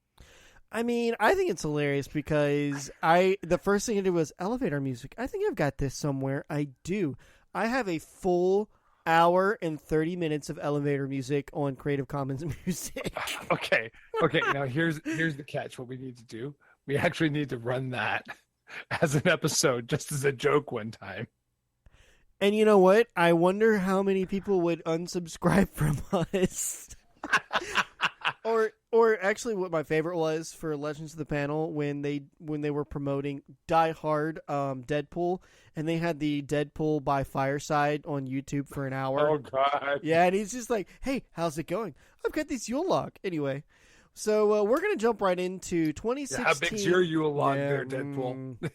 S7: I mean, I think it's hilarious because the first thing I did was elevator music. I think I've got this somewhere. I do. I have a full hour and 30 minutes of elevator music on Creative Commons music.
S3: Okay. Now here's the catch. What we need to do. We actually need to run that as an episode, just as a joke one time.
S7: And you know what? I wonder how many people would unsubscribe from us. Or actually, what my favorite was for Legends of the Panel when they were promoting Die Hard Deadpool, and they had the Deadpool by Fireside on YouTube for an hour.
S3: Oh God!
S7: Yeah, and he's just like, "Hey, how's it going? I've got this Yule log." Anyway. So we're going to jump right into 2016.
S3: Yeah, how big's your Yule log there, Deadpool?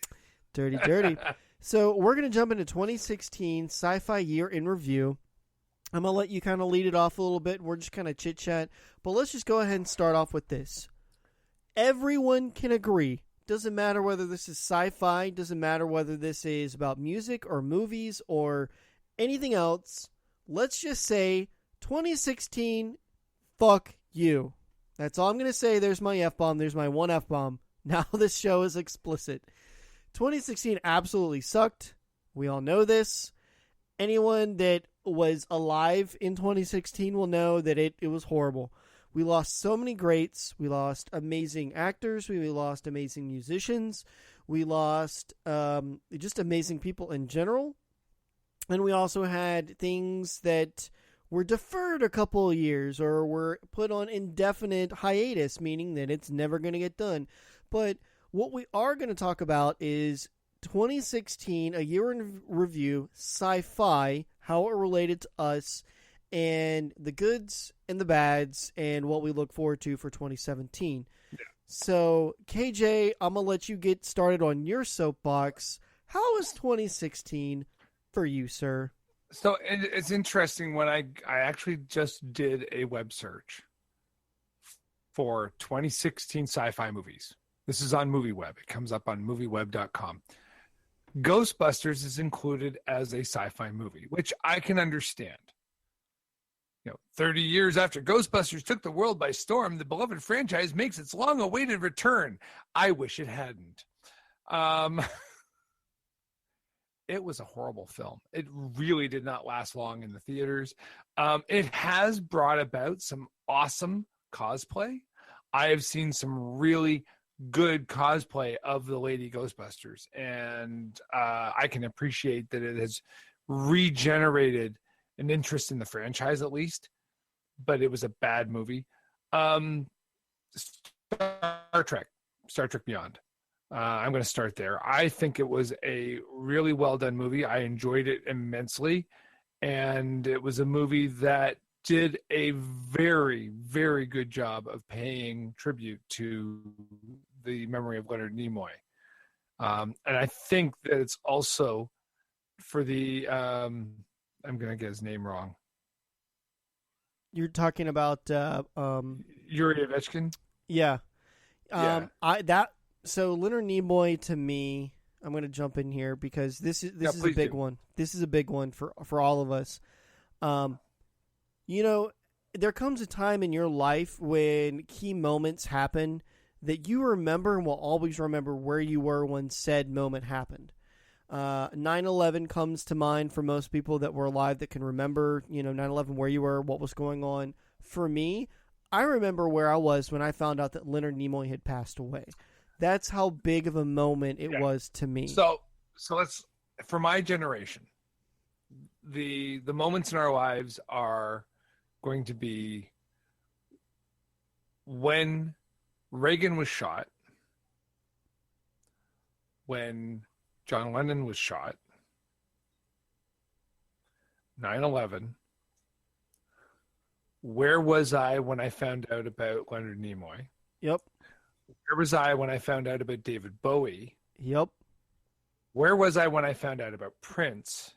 S7: Dirty. So we're going to jump into 2016 Sci-Fi Year in Review. I'm going to let you kind of lead it off a little bit. We're just kind of chit-chat. But let's just go ahead and start off with this. Everyone can agree. Doesn't matter whether this is sci-fi. Doesn't matter whether this is about music or movies or anything else. Let's just say 2016, fuck you. That's all I'm going to say. There's my F-bomb. There's my one F-bomb. Now this show is explicit. 2016 absolutely sucked. We all know this. Anyone that was alive in 2016 will know that it was horrible. We lost so many greats. We lost amazing actors. We lost amazing musicians. We lost just amazing people in general. And we also had things that were deferred a couple of years or were put on indefinite hiatus, meaning that it's never going to get done. But what we are going to talk about is 2016, a year in review, sci-fi, how it related to us, and the goods and the bads, and what we look forward to for 2017. Yeah. So, KJ, I'm going to let you get started on your soapbox. How was 2016 for you, sir?
S3: So it's interesting when I actually just did a web search for 2016 sci-fi movies. This is on MovieWeb. It comes up on movieweb.com. Ghostbusters is included as a sci-fi movie, which I can understand. 30 years after Ghostbusters took the world by storm, the beloved franchise makes its long-awaited return. I wish it hadn't. It was a horrible film. It really did not last long in the theaters. It has brought about some awesome cosplay. I have seen some really good cosplay of the Lady Ghostbusters, and I can appreciate that it has regenerated an interest in the franchise at least, but it was a bad movie. Star Trek Beyond. I'm going to start there. I think it was a really well done movie. I enjoyed it immensely, and it was a movie that did a very, very good job of paying tribute to the memory of Leonard Nimoy. And I think that it's also for the I'm going to get his name wrong.
S7: You're talking about
S3: Yuri Ovechkin?
S7: Yeah. So Leonard Nimoy, to me, I'm going to jump in here because this is a big one. This is a big one for all of us. There comes a time in your life when key moments happen that you remember and will always remember where you were when said moment happened. 9/11 comes to mind for most people that were alive that can remember, 9/11, where you were, what was going on. For me, I remember where I was when I found out that Leonard Nimoy had passed away. That's how big of a moment it was to me.
S3: So let's, for my generation, the moments in our lives are going to be when Reagan was shot, when John Lennon was shot, 9/11. Where was I when I found out about Leonard Nimoy?
S7: Yep.
S3: Where was I when I found out about David Bowie?
S7: Yep.
S3: Where was I when I found out about Prince?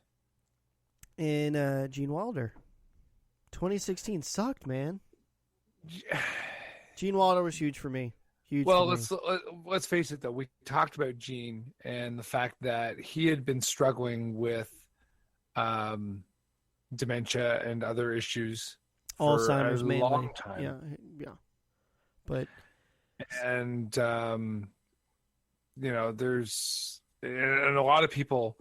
S7: And Gene Wilder. 2016 sucked, man. Gene Wilder was huge for me.
S3: Well, let's face it, though. We talked about Gene and the fact that he had been struggling with dementia and other issues for
S7: Alzheimer's
S3: a
S7: mainly.
S3: long time.
S7: Yeah. But
S3: there's and a lot of people,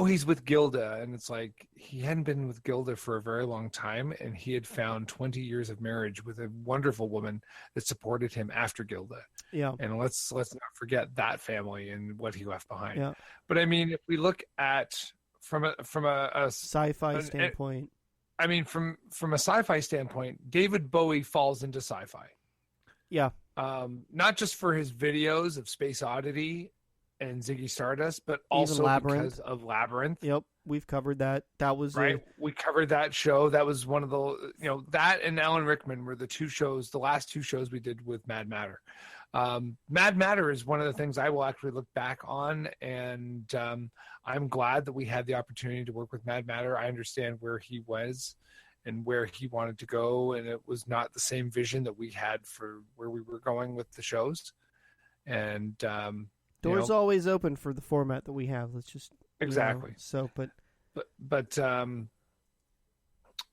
S3: he's with Gilda, and it's like he hadn't been with Gilda for a very long time, and he had found 20 years of marriage with a wonderful woman that supported him after Gilda.
S7: Yeah.
S3: And let's not forget that family and what he left behind.
S7: Yeah.
S3: But I mean, if we look at from a
S7: sci-fi standpoint,
S3: from a sci-fi standpoint, David Bowie falls into sci-fi.
S7: Yeah.
S3: Not just for his videos of Space Oddity and Ziggy Stardust, but also because of Labyrinth.
S7: Yep, we've covered that. That was
S3: right. We covered that show. That was one of the, that and Alan Rickman were the last two shows we did with Mad Matter. Mad Matter is one of the things I will actually look back on, and I'm glad that we had the opportunity to work with Mad Matter. I understand where he was and where he wanted to go, and it was not the same vision that we had for where we were going with the shows. And
S7: doors always open for the format that we have. Let's just
S3: exactly.
S7: But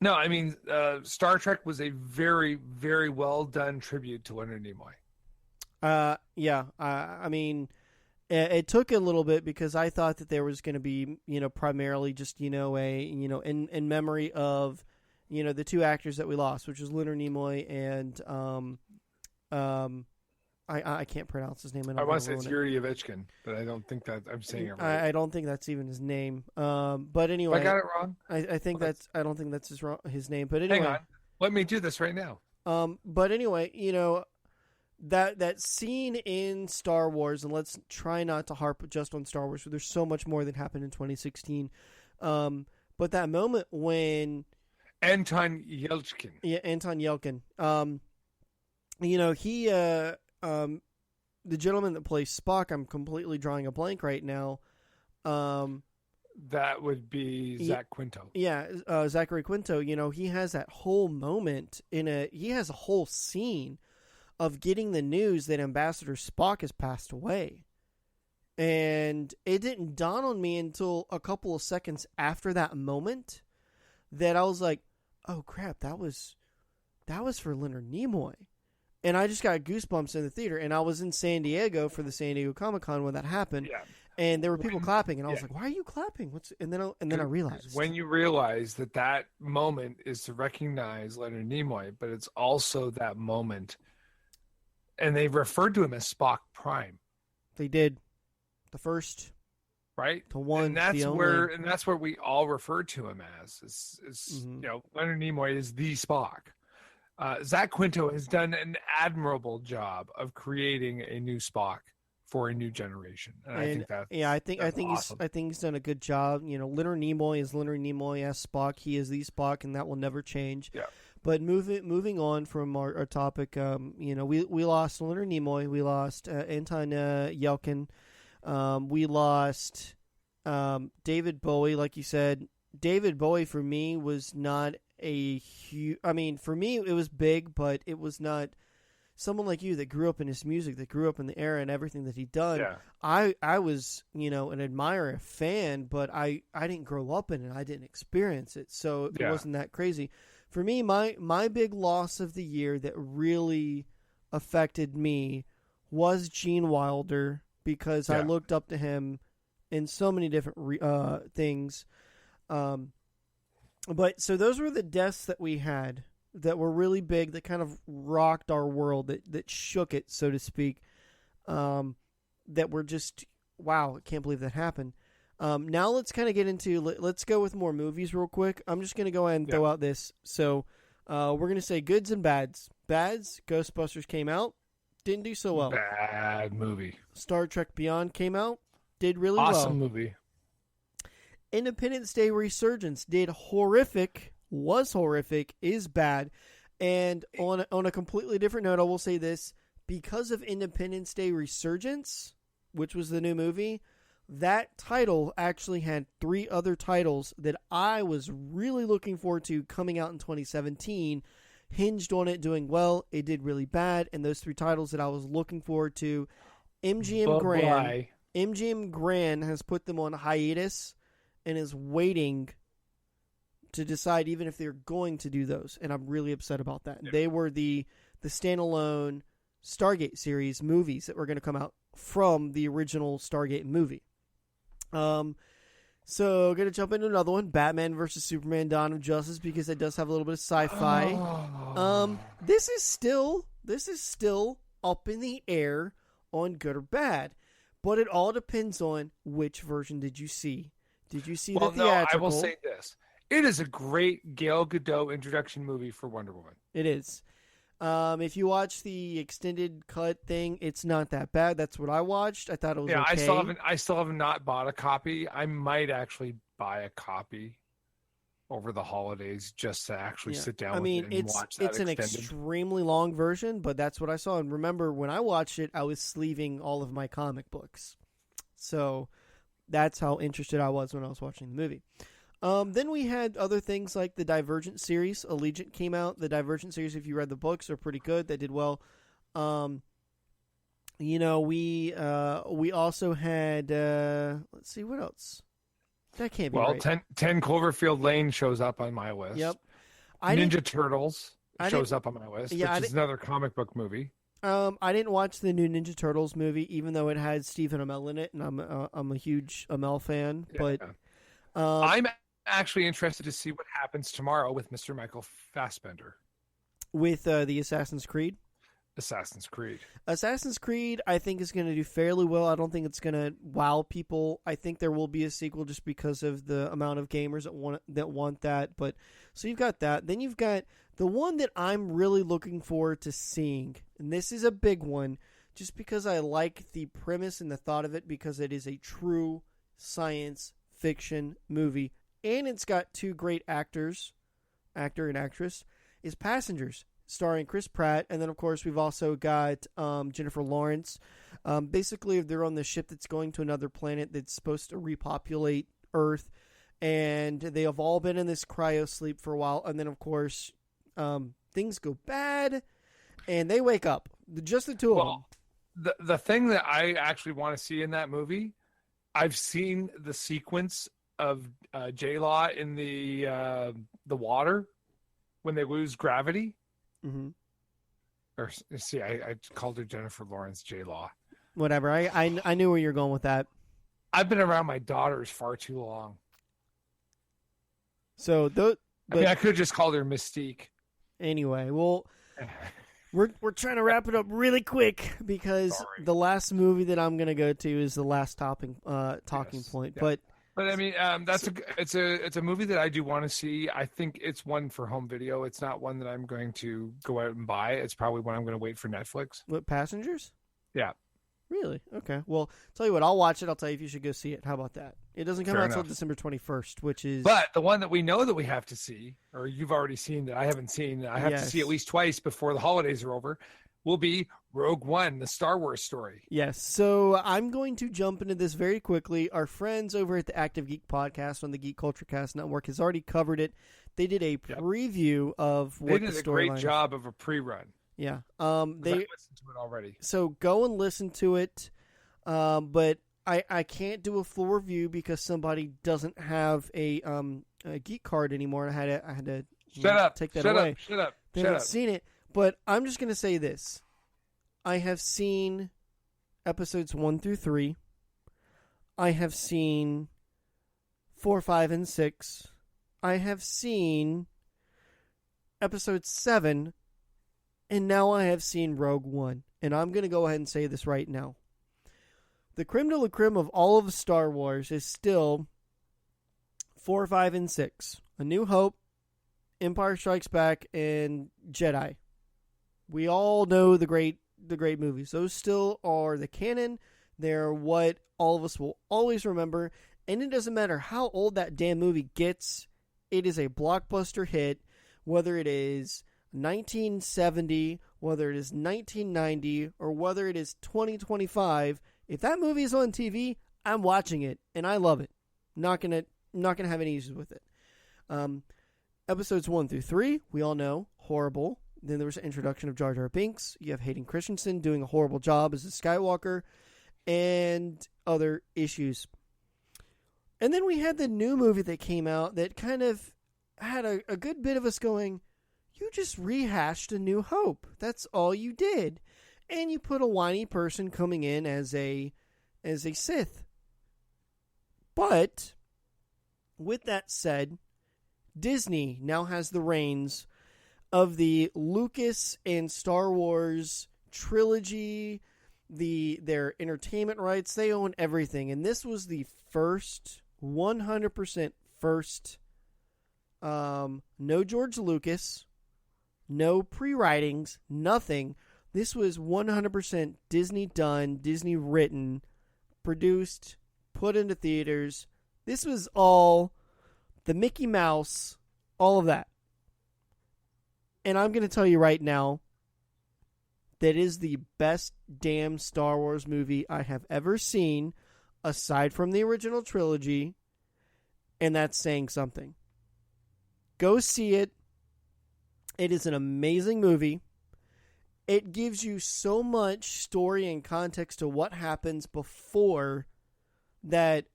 S3: no, I mean, Star Trek was a very, very well done tribute to Leonard Nimoy.
S7: Yeah. I mean, it took a little bit because I thought that there was going to be, primarily just, in memory of, the two actors that we lost, which was Leonard Nimoy and I can't pronounce his name. And
S3: I want to say it's Yuri Yavitchkin, but I don't think that I'm saying it right.
S7: I don't think that's even his name. But anyway,
S3: I got it wrong.
S7: I think that's. I don't think that's his name. But anyway,
S3: hang on. Let me do this right now.
S7: But anyway, that scene in Star Wars, and let's try not to harp just on Star Wars. There's so much more that happened in 2016. But that moment when
S3: Anton Yelchin.
S7: Yeah, Anton Yelchin. He the gentleman that plays Spock, I'm completely drawing a blank right now.
S3: That would be Zach Quinto.
S7: Yeah, Zachary Quinto. He has that whole moment he has a whole scene of getting the news that Ambassador Spock has passed away. And it didn't dawn on me until a couple of seconds after that moment that I was like, oh crap, that was for Leonard Nimoy. And I just got goosebumps in the theater. And I was in San Diego for the San Diego Comic Con when that happened. Yeah. And there were people clapping, and I was like, "Why are you clapping?" And then I realized
S3: when you realize that moment is to recognize Leonard Nimoy, but it's also that moment, and they referred to him as Spock Prime.
S7: They did, the first,
S3: right?
S7: The one,
S3: and that's where we all refer to him as. Is Leonard Nimoy is the Spock. Zach Quinto has done an admirable job of creating a new Spock for a new generation, and I think that's awesome.
S7: I think he's done a good job. Leonard Nimoy is Leonard Nimoy as Spock. He is the Spock, and that will never change.
S3: Yeah.
S7: But moving on from our topic, we lost Leonard Nimoy, we lost Anton Yelchin, we lost David Bowie. Like you said, David Bowie for me was not a huge. I mean, for me it was big, but it was not. Someone like you that grew up in his music, that grew up in the era and everything that he'd done, I was, an admirer, a fan, but I didn't grow up in it. I didn't experience it, so it wasn't that crazy. For me, my big loss of the year that really affected me was Gene Wilder, because I looked up to him in so many different things. But so those were the deaths that we had that were really big, that kind of rocked our world, that shook it, so to speak, that were just, wow, I can't believe that happened. Now let's kind of get into, let's go with more movies real quick. I'm just going to go ahead and throw out this. So we're going to say goods and bads. Bads, Ghostbusters came out, didn't do so well.
S3: Bad movie.
S7: Star Trek Beyond came out, did really well.
S3: Awesome movie.
S7: Independence Day Resurgence did horrific, was horrific, is bad. And on a completely different note, I will say this. Because of Independence Day Resurgence, which was the new movie, that title actually had 3 other titles that I was really looking forward to coming out in 2017, hinged on it doing well. It did really bad. And those 3 titles that I was looking forward to, MGM Grand has put them on hiatus and is waiting to decide even if they're going to do those, and I'm really upset about that. Yeah. They were the standalone Stargate series movies that were going to come out from the original Stargate movie. So going to jump into another one, Batman versus Superman: Dawn of Justice, because it does have a little bit of sci-fi. This is still up in the air on good or bad, but it all depends on which version did you see. Did you see the theatrical?
S3: No, I will say this. It is a great Gal Gadot introduction movie for Wonder Woman.
S7: It is. If you watch the extended cut thing, it's not that bad. That's what I watched. I thought it was okay.
S3: I still have not bought a copy. I might actually buy a copy over the holidays just to actually sit down with it and watch that
S7: it's extended. An extremely long version, but that's what I saw. And remember, when I watched it, I was sleeving all of my comic books. So that's how interested I was when I was watching the movie. Then we had other things like the Divergent series. Allegiant came out. The Divergent series, if you read the books, are pretty good. They did well. We also had let's see, what else? That can't be right.
S3: 10 Cloverfield Lane shows up on my list.
S7: Yep.
S3: Ninja Turtles shows up on my list, which is another comic book movie.
S7: I didn't watch the new Ninja Turtles movie, even though it had Stephen Amell in it, and I'm a huge Amell fan. Yeah. But
S3: I'm actually interested to see what happens tomorrow with Mr. Michael Fassbender.
S7: With the Assassin's Creed?
S3: Assassin's Creed.
S7: Assassin's Creed, I think, is going to do fairly well. I don't think it's going to wow people. I think there will be a sequel just because of the amount of gamers that want that. But so you've got that. Then you've got the one that I'm really looking forward to seeing, and this is a big one, just because I like the premise and the thought of it, because it is a true science fiction movie, and it's got two great actors, actor and actress, is Passengers, starring Chris Pratt, and then, of course, we've also got Jennifer Lawrence. Basically, they're on the ship that's going to another planet that's supposed to repopulate Earth, and they have all been in this cryo sleep for a while, and then, of course, things go bad, and they wake up. Just the two of them.
S3: The thing that I actually want to see in that movie, I've seen the sequence of J-Law in the water when they lose gravity.
S7: Mm-hmm.
S3: Or see, I called her Jennifer Lawrence J-Law.
S7: Whatever. I knew where you're going with that.
S3: I've been around my daughters far too long.
S7: So
S3: I could have just called her Mystique.
S7: Anyway, well, we're trying to wrap it up really quick because the last movie that I'm gonna go to is the last talking point. Yeah.
S3: But I mean, it's a movie that I do want to see. I think it's one for home video. It's not one that I'm going to go out and buy. It's probably one I'm going to wait for Netflix.
S7: What, Passengers?
S3: Yeah.
S7: Really? Okay. Well, tell you what, I'll watch it. I'll tell you if you should go see it. How about that? It doesn't come out until December 21st, which is...
S3: But the one that we know that we have to see, or you've already seen that I haven't seen, I have to see at least twice before the holidays are over, will be Rogue One, the Star Wars story.
S7: Yes. So I'm going to jump into this very quickly. Our friends over at the Active Geek Podcast on the Geek Culture Cast Network has already covered it. They did a preview of what the storyline is.
S3: They did a great job of a pre-run.
S7: Yeah.
S3: They listened to it already.
S7: So go and listen to it. But I can't do a full review because somebody doesn't have a geek card anymore. I had to take that away.
S3: Shut up.
S7: They haven't seen it. But I'm just going to say this. I have seen episodes 1 through 3. I have seen 4, 5, and 6. I have seen episode 7. And now I have seen Rogue One. And I'm going to go ahead and say this right now. The creme de la creme of all of Star Wars is still 4, 5, and 6. A New Hope, Empire Strikes Back, and Jedi. We all know the great movies. Those still are the canon. They're what all of us will always remember. And it doesn't matter how old that damn movie gets. It is a blockbuster hit. Whether it is 1970, whether it is 1990, or whether it is 2025. If that movie is on TV, I'm watching it. And I love it. Not gonna have any issues with it. Episodes 1 through 3, we all know, horrible. Then there was an introduction of Jar Jar Binks. You have Hayden Christensen doing a horrible job as a Skywalker, and other issues. And then we had the new movie that came out that kind of had a good bit of us going, you just rehashed A New Hope. That's all you did. And you put a whiny person coming in as a Sith. But, with that said, Disney now has the reins of the Lucas and Star Wars trilogy, their entertainment rights. They own everything. And this was the first, 100% first, no George Lucas, no pre-writings, nothing. This was 100% Disney done, Disney written, produced, put into theaters. This was all the Mickey Mouse, all of that. And I'm going to tell you right now, that is the best damn Star Wars movie I have ever seen, aside from the original trilogy, and that's saying something. Go see it. It is an amazing movie. It gives you so much story and context to what happens before that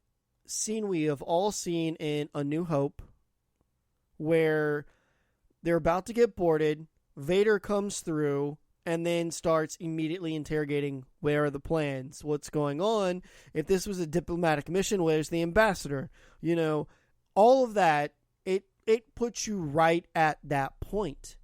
S7: scene we have all seen in A New Hope, where they're about to get boarded, Vader comes through, and then starts immediately interrogating, where are the plans? What's going on? If this was a diplomatic mission, where's the ambassador? You know, all of that, it puts you right at that point.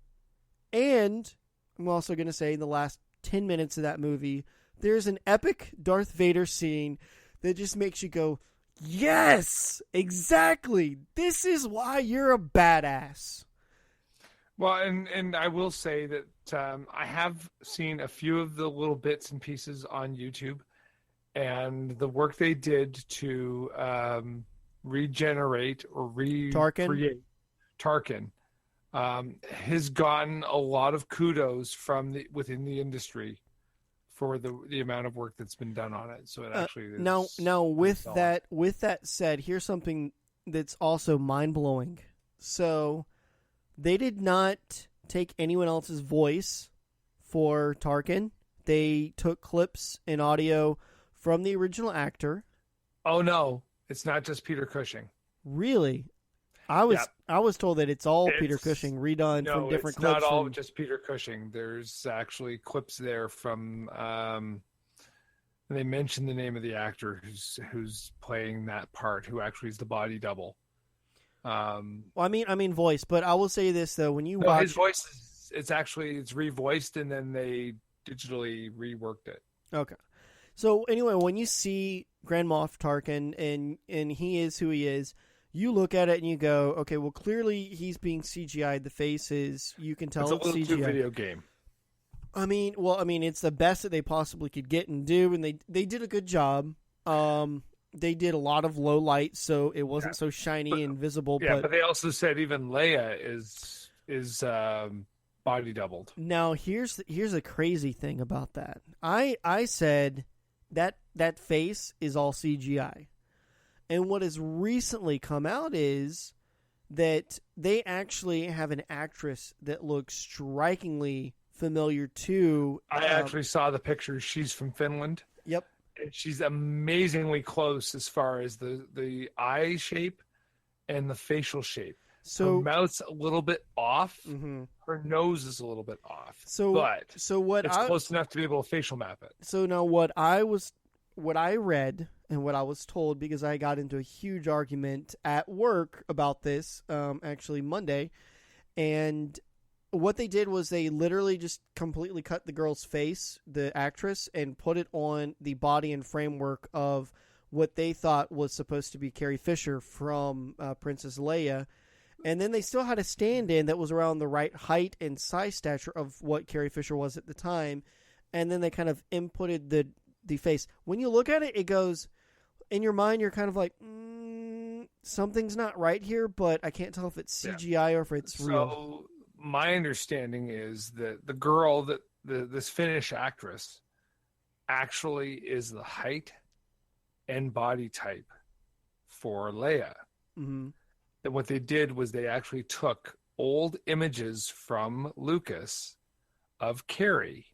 S7: And I'm also going to say in the last 10 minutes of that movie, there's an epic Darth Vader scene that just makes you go, yes, exactly. This is why you're a badass.
S3: Well, and I will say that I have seen a few of the little bits and pieces on YouTube, and the work they did to regenerate or recreate Tarkin has gotten a lot of kudos from within the industry for the amount of work that's been done on it. So it actually is
S7: now with that said, here's something that's also mind blowing. So they did not take anyone else's voice for Tarkin. They took clips and audio from the original actor.
S3: Oh no, it's not just Peter Cushing.
S7: Really? I was told that it's Peter Cushing redone from different clips.
S3: It's not all just Peter Cushing. There's actually clips there from. They mentioned the name of the actor who's playing that part, who actually is the body double.
S7: Well, I mean voice, but I will say this though: when you watch
S3: his voice, it's revoiced and then they digitally reworked it.
S7: Okay. So anyway, when you see Grand Moff Tarkin and he is who he is, you look at it and you go, okay, well clearly he's being CGI'd. The faces, you can tell it's CGI.
S3: Too video game.
S7: I mean, it's the best that they possibly could get and do, and they did a good job. They did a lot of low light, so it wasn't so shiny and visible.
S3: Yeah, but they also said even Leia is body doubled.
S7: Now here's a crazy thing about that. I said that face is all CGI. And what has recently come out is that they actually have an actress that looks strikingly familiar to...
S3: I actually saw the picture. She's from Finland.
S7: Yep.
S3: And she's amazingly close as far as the eye shape and the facial shape.
S7: So
S3: her mouth's a little bit off.
S7: Mm-hmm.
S3: Her nose is a little bit off.
S7: But
S3: it's close enough to be able to facial map it.
S7: So now what I read and what I was told, because I got into a huge argument at work about this, actually Monday, and what they did was they literally just completely cut the girl's face, the actress, and put it on the body and framework of what they thought was supposed to be Carrie Fisher from Princess Leia. And then they still had a stand-in that was around the right height and size stature of what Carrie Fisher was at the time. And then they kind of inputted the face. When you look at it, it goes... In your mind, you're kind of like, something's not right here, but I can't tell if it's CGI or if it's real.
S3: So my understanding is that the girl, this Finnish actress, actually is the height and body type for Leia.
S7: Mm-hmm.
S3: And what they did was they actually took old images from Lucas of Carrie,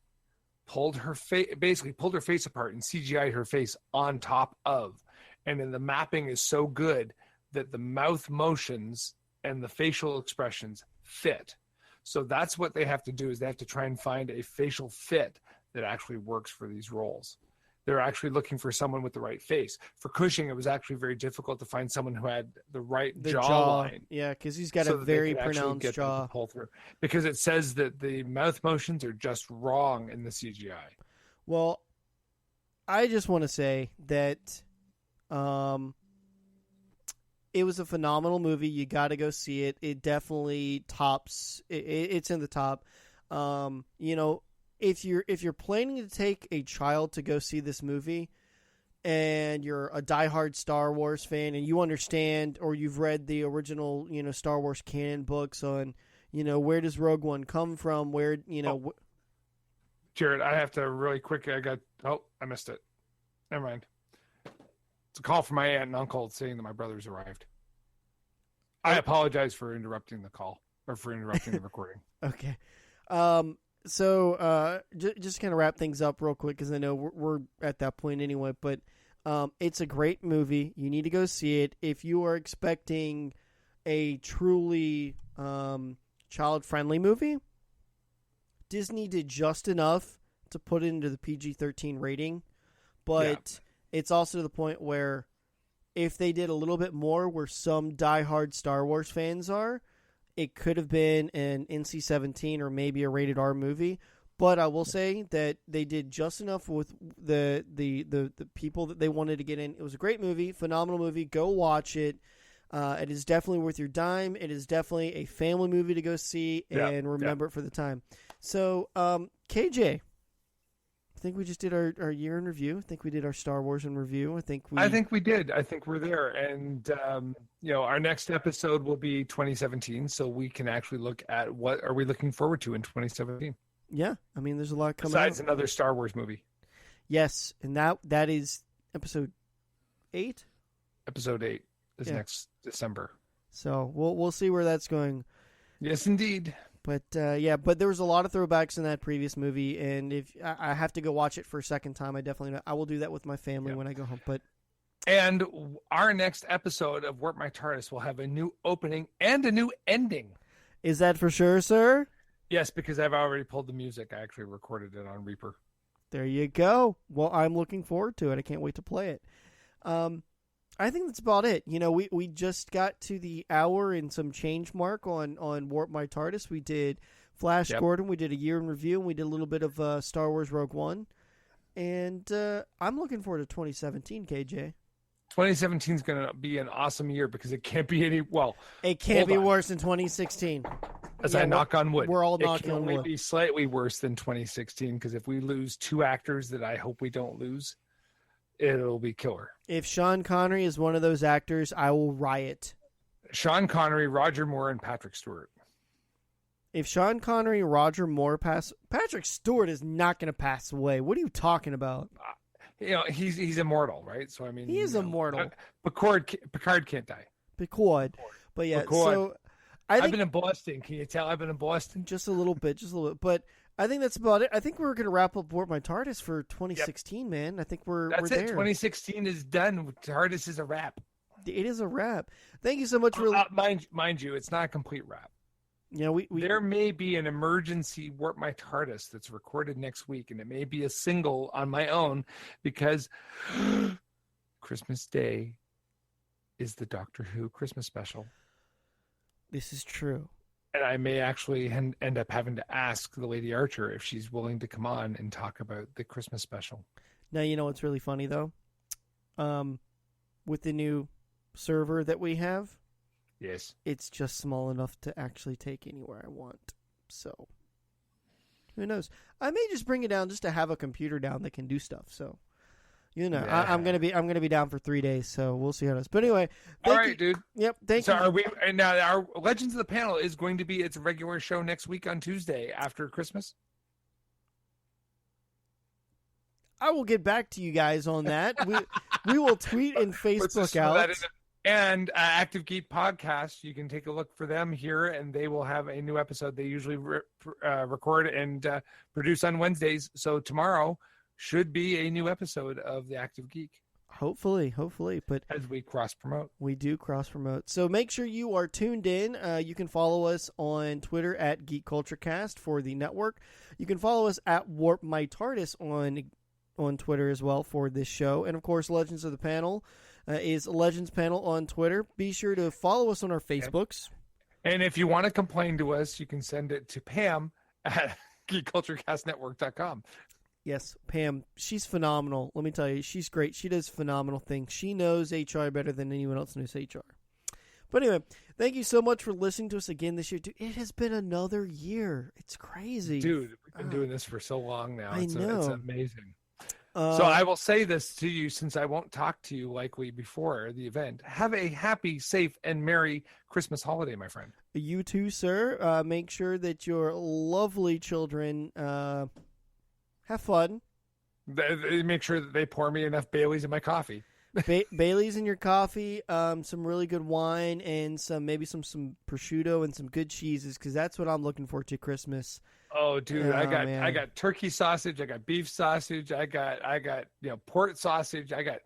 S3: pulled her face apart and CGI'd her face on top of. And then the mapping is so good that the mouth motions and the facial expressions fit. So that's what they have to do, is they have to try and find a facial fit that actually works for these roles. They're actually looking for someone with the right face. For Cushing, it was actually very difficult to find someone who had the right jawline.
S7: Yeah, because he's got a very pronounced jaw.
S3: Pull through. Because it says that the mouth motions are just wrong in the CGI.
S7: Well, I just want to say that it was a phenomenal movie. You got to go see it. It definitely tops. It's in the top. If you're planning to take a child to go see this movie, and you're a diehard Star Wars fan, and you understand, or you've read the original, Star Wars canon books on, where does Rogue One come from? Where,
S3: Jared, I have to really quick. I missed it. Never mind. It's a call from my aunt and uncle saying that my brother's arrived. I apologize for interrupting the call, or for interrupting the recording.
S7: Okay. So just kind of wrap things up real quick, because I know we're at that point anyway, but it's a great movie. You need to go see it. If you are expecting a truly child-friendly movie, Disney did just enough to put it into the PG-13 rating, but it's also to the point where if they did a little bit more where some diehard Star Wars fans are, it could have been an NC-17 or maybe a rated R movie, But I will say that they did just enough with the people that they wanted to get in. It was a great movie, phenomenal movie. Go watch it. It is definitely worth your dime. It is definitely a family movie to go see and remember it for the time. So, KJ, I think we just did our year in review. I think we did our Star Wars in review. I think we did. I think we're there. And, our next episode will be 2017, so we can actually look at what are we looking forward to in 2017. Yeah, I mean, there's a lot coming
S3: besides another Star Wars movie.
S7: Yes, and that is episode 8.
S3: Episode 8 is next December.
S7: So we'll see where that's going.
S3: Yes, indeed.
S7: But but there was a lot of throwbacks in that previous movie, and if I have to go watch it for a second time, I will do that with my family when I go home.
S3: And our next episode of Warp My TARDIS will have a new opening and a new ending.
S7: Is that for sure, sir?
S3: Yes, because I've already pulled the music. I actually recorded it on Reaper.
S7: There you go. Well, I'm looking forward to it. I can't wait to play it. I think that's about it. We just got to the hour and some change mark on Warp My TARDIS. We did Flash Gordon. We did a year in review, and we did a little bit of Star Wars Rogue One. And I'm looking forward to 2017, KJ.
S3: 2017 is going to be an awesome year because it can't be
S7: it can't be worse than 2016.
S3: I knock on wood.
S7: We're all knocking on wood.
S3: It can only be slightly worse than 2016 because if we lose 2 actors that I hope we don't lose, it'll be killer.
S7: If Sean Connery is one of those actors, I will riot.
S3: Sean Connery, Roger Moore, and Patrick Stewart.
S7: If Sean Connery, Roger Moore Patrick Stewart is not going to pass away. What are you talking about?
S3: He's immortal, right? So I mean,
S7: he is immortal.
S3: Picard can't die.
S7: Picard, but yeah.
S3: Picard.
S7: So
S3: I've been in Boston. Can you tell I've been in Boston?
S7: Just a little bit. But I think that's about it. I think we're going to wrap up Warp My TARDIS for 2016, man. I think we're there.
S3: 2016 is done. TARDIS is a wrap.
S7: It is a wrap. Thank you so much for
S3: mind you, it's not a complete wrap.
S7: We
S3: there may be an emergency Warp My TARDIS that's recorded next week, and it may be a single on my own because Christmas Day is the Doctor Who Christmas special.
S7: This is true.
S3: And I may actually end up having to ask the Lady Archer if she's willing to come on and talk about the Christmas special.
S7: Now, you know what's really funny, though? With the new server that we have,
S3: yes,
S7: it's just small enough to actually take anywhere I want. So, who knows? I may just bring it down just to have a computer down that can do stuff. So, I'm gonna be down for 3 days. So we'll see how it is. But anyway,
S3: all right, dude.
S7: Yep. Thank you.
S3: So are we? And now our Legends of the Panel is going to be its regular show next week on Tuesday after Christmas.
S7: I will get back to you guys on that. We will tweet and Facebook out.
S3: And Active Geek Podcast, you can take a look for them here, and they will have a new episode. They usually record and produce on Wednesdays. So tomorrow should be a new episode of the Active Geek.
S7: Hopefully. But
S3: as we cross-promote.
S7: We do cross-promote. So make sure you are tuned in. You can follow us on Twitter at Geek Culture Cast for the network. You can follow us at Warp My TARDIS on Twitter as well for this show. And, of course, Legends of the Panel is Legends Panel on Twitter. Be sure to follow us on our Facebooks.
S3: And if you want to complain to us, you can send it to Pam at geekculturecastnetwork.com.
S7: Yes, Pam, she's phenomenal. Let me tell you, she's great. She does phenomenal things. She knows HR better than anyone else knows HR. But anyway, thank you so much for listening to us again this year. Dude, it has been another year. It's crazy.
S3: Dude, we've been doing this for so long now.
S7: I know.
S3: It's amazing. So I will say this to you since I won't talk to you likely before the event. Have a happy, safe, and Merry Christmas holiday, my friend.
S7: You too, sir. Make sure that your lovely children have fun.
S3: They make sure that they pour me enough Baileys in my coffee.
S7: Baileys in your coffee, some really good wine, and maybe some prosciutto and some good cheeses, because that's what I'm looking for to Christmas.
S3: Oh, dude, I got turkey sausage, I got beef sausage, I got pork sausage, I got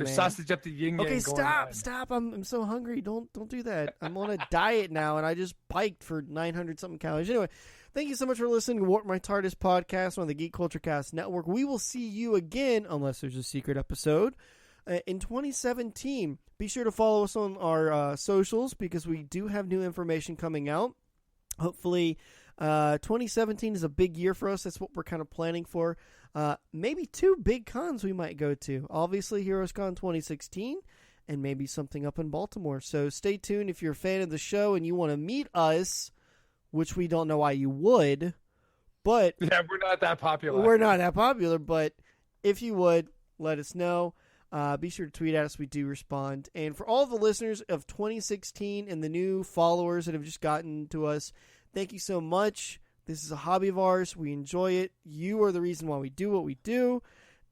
S3: sausage up the yin yang.
S7: Okay, stop! I'm so hungry. Don't do that. I'm on a diet now, and I just biked for 900 something calories. Anyway, thank you so much for listening to Warp My TARDIS podcast on the Geek Culture Cast Network. We will see you again, unless there's a secret episode, in 2017. Be sure to follow us on our socials because we do have new information coming out. Hopefully, 2017 is a big year for us. That's what we're kind of planning for. Maybe 2 big cons we might go to. Obviously, HeroesCon 2016, and maybe something up in Baltimore. So stay tuned if you're a fan of the show and you want to meet us, which we don't know why you would, but
S3: Yeah, we're not that popular.
S7: we're not that popular, but if you would, let us know. Be sure to tweet at us. We do respond. And for all the listeners of 2016 and the new followers that have just gotten to us, thank you so much. This is a hobby of ours. We enjoy it. You are the reason why we do what we do.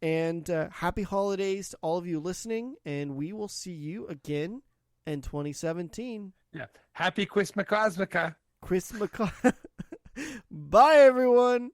S7: And happy holidays to all of you listening. And we will see you again in 2017.
S3: Yeah. Happy Christmas Cosmica.
S7: Bye, everyone.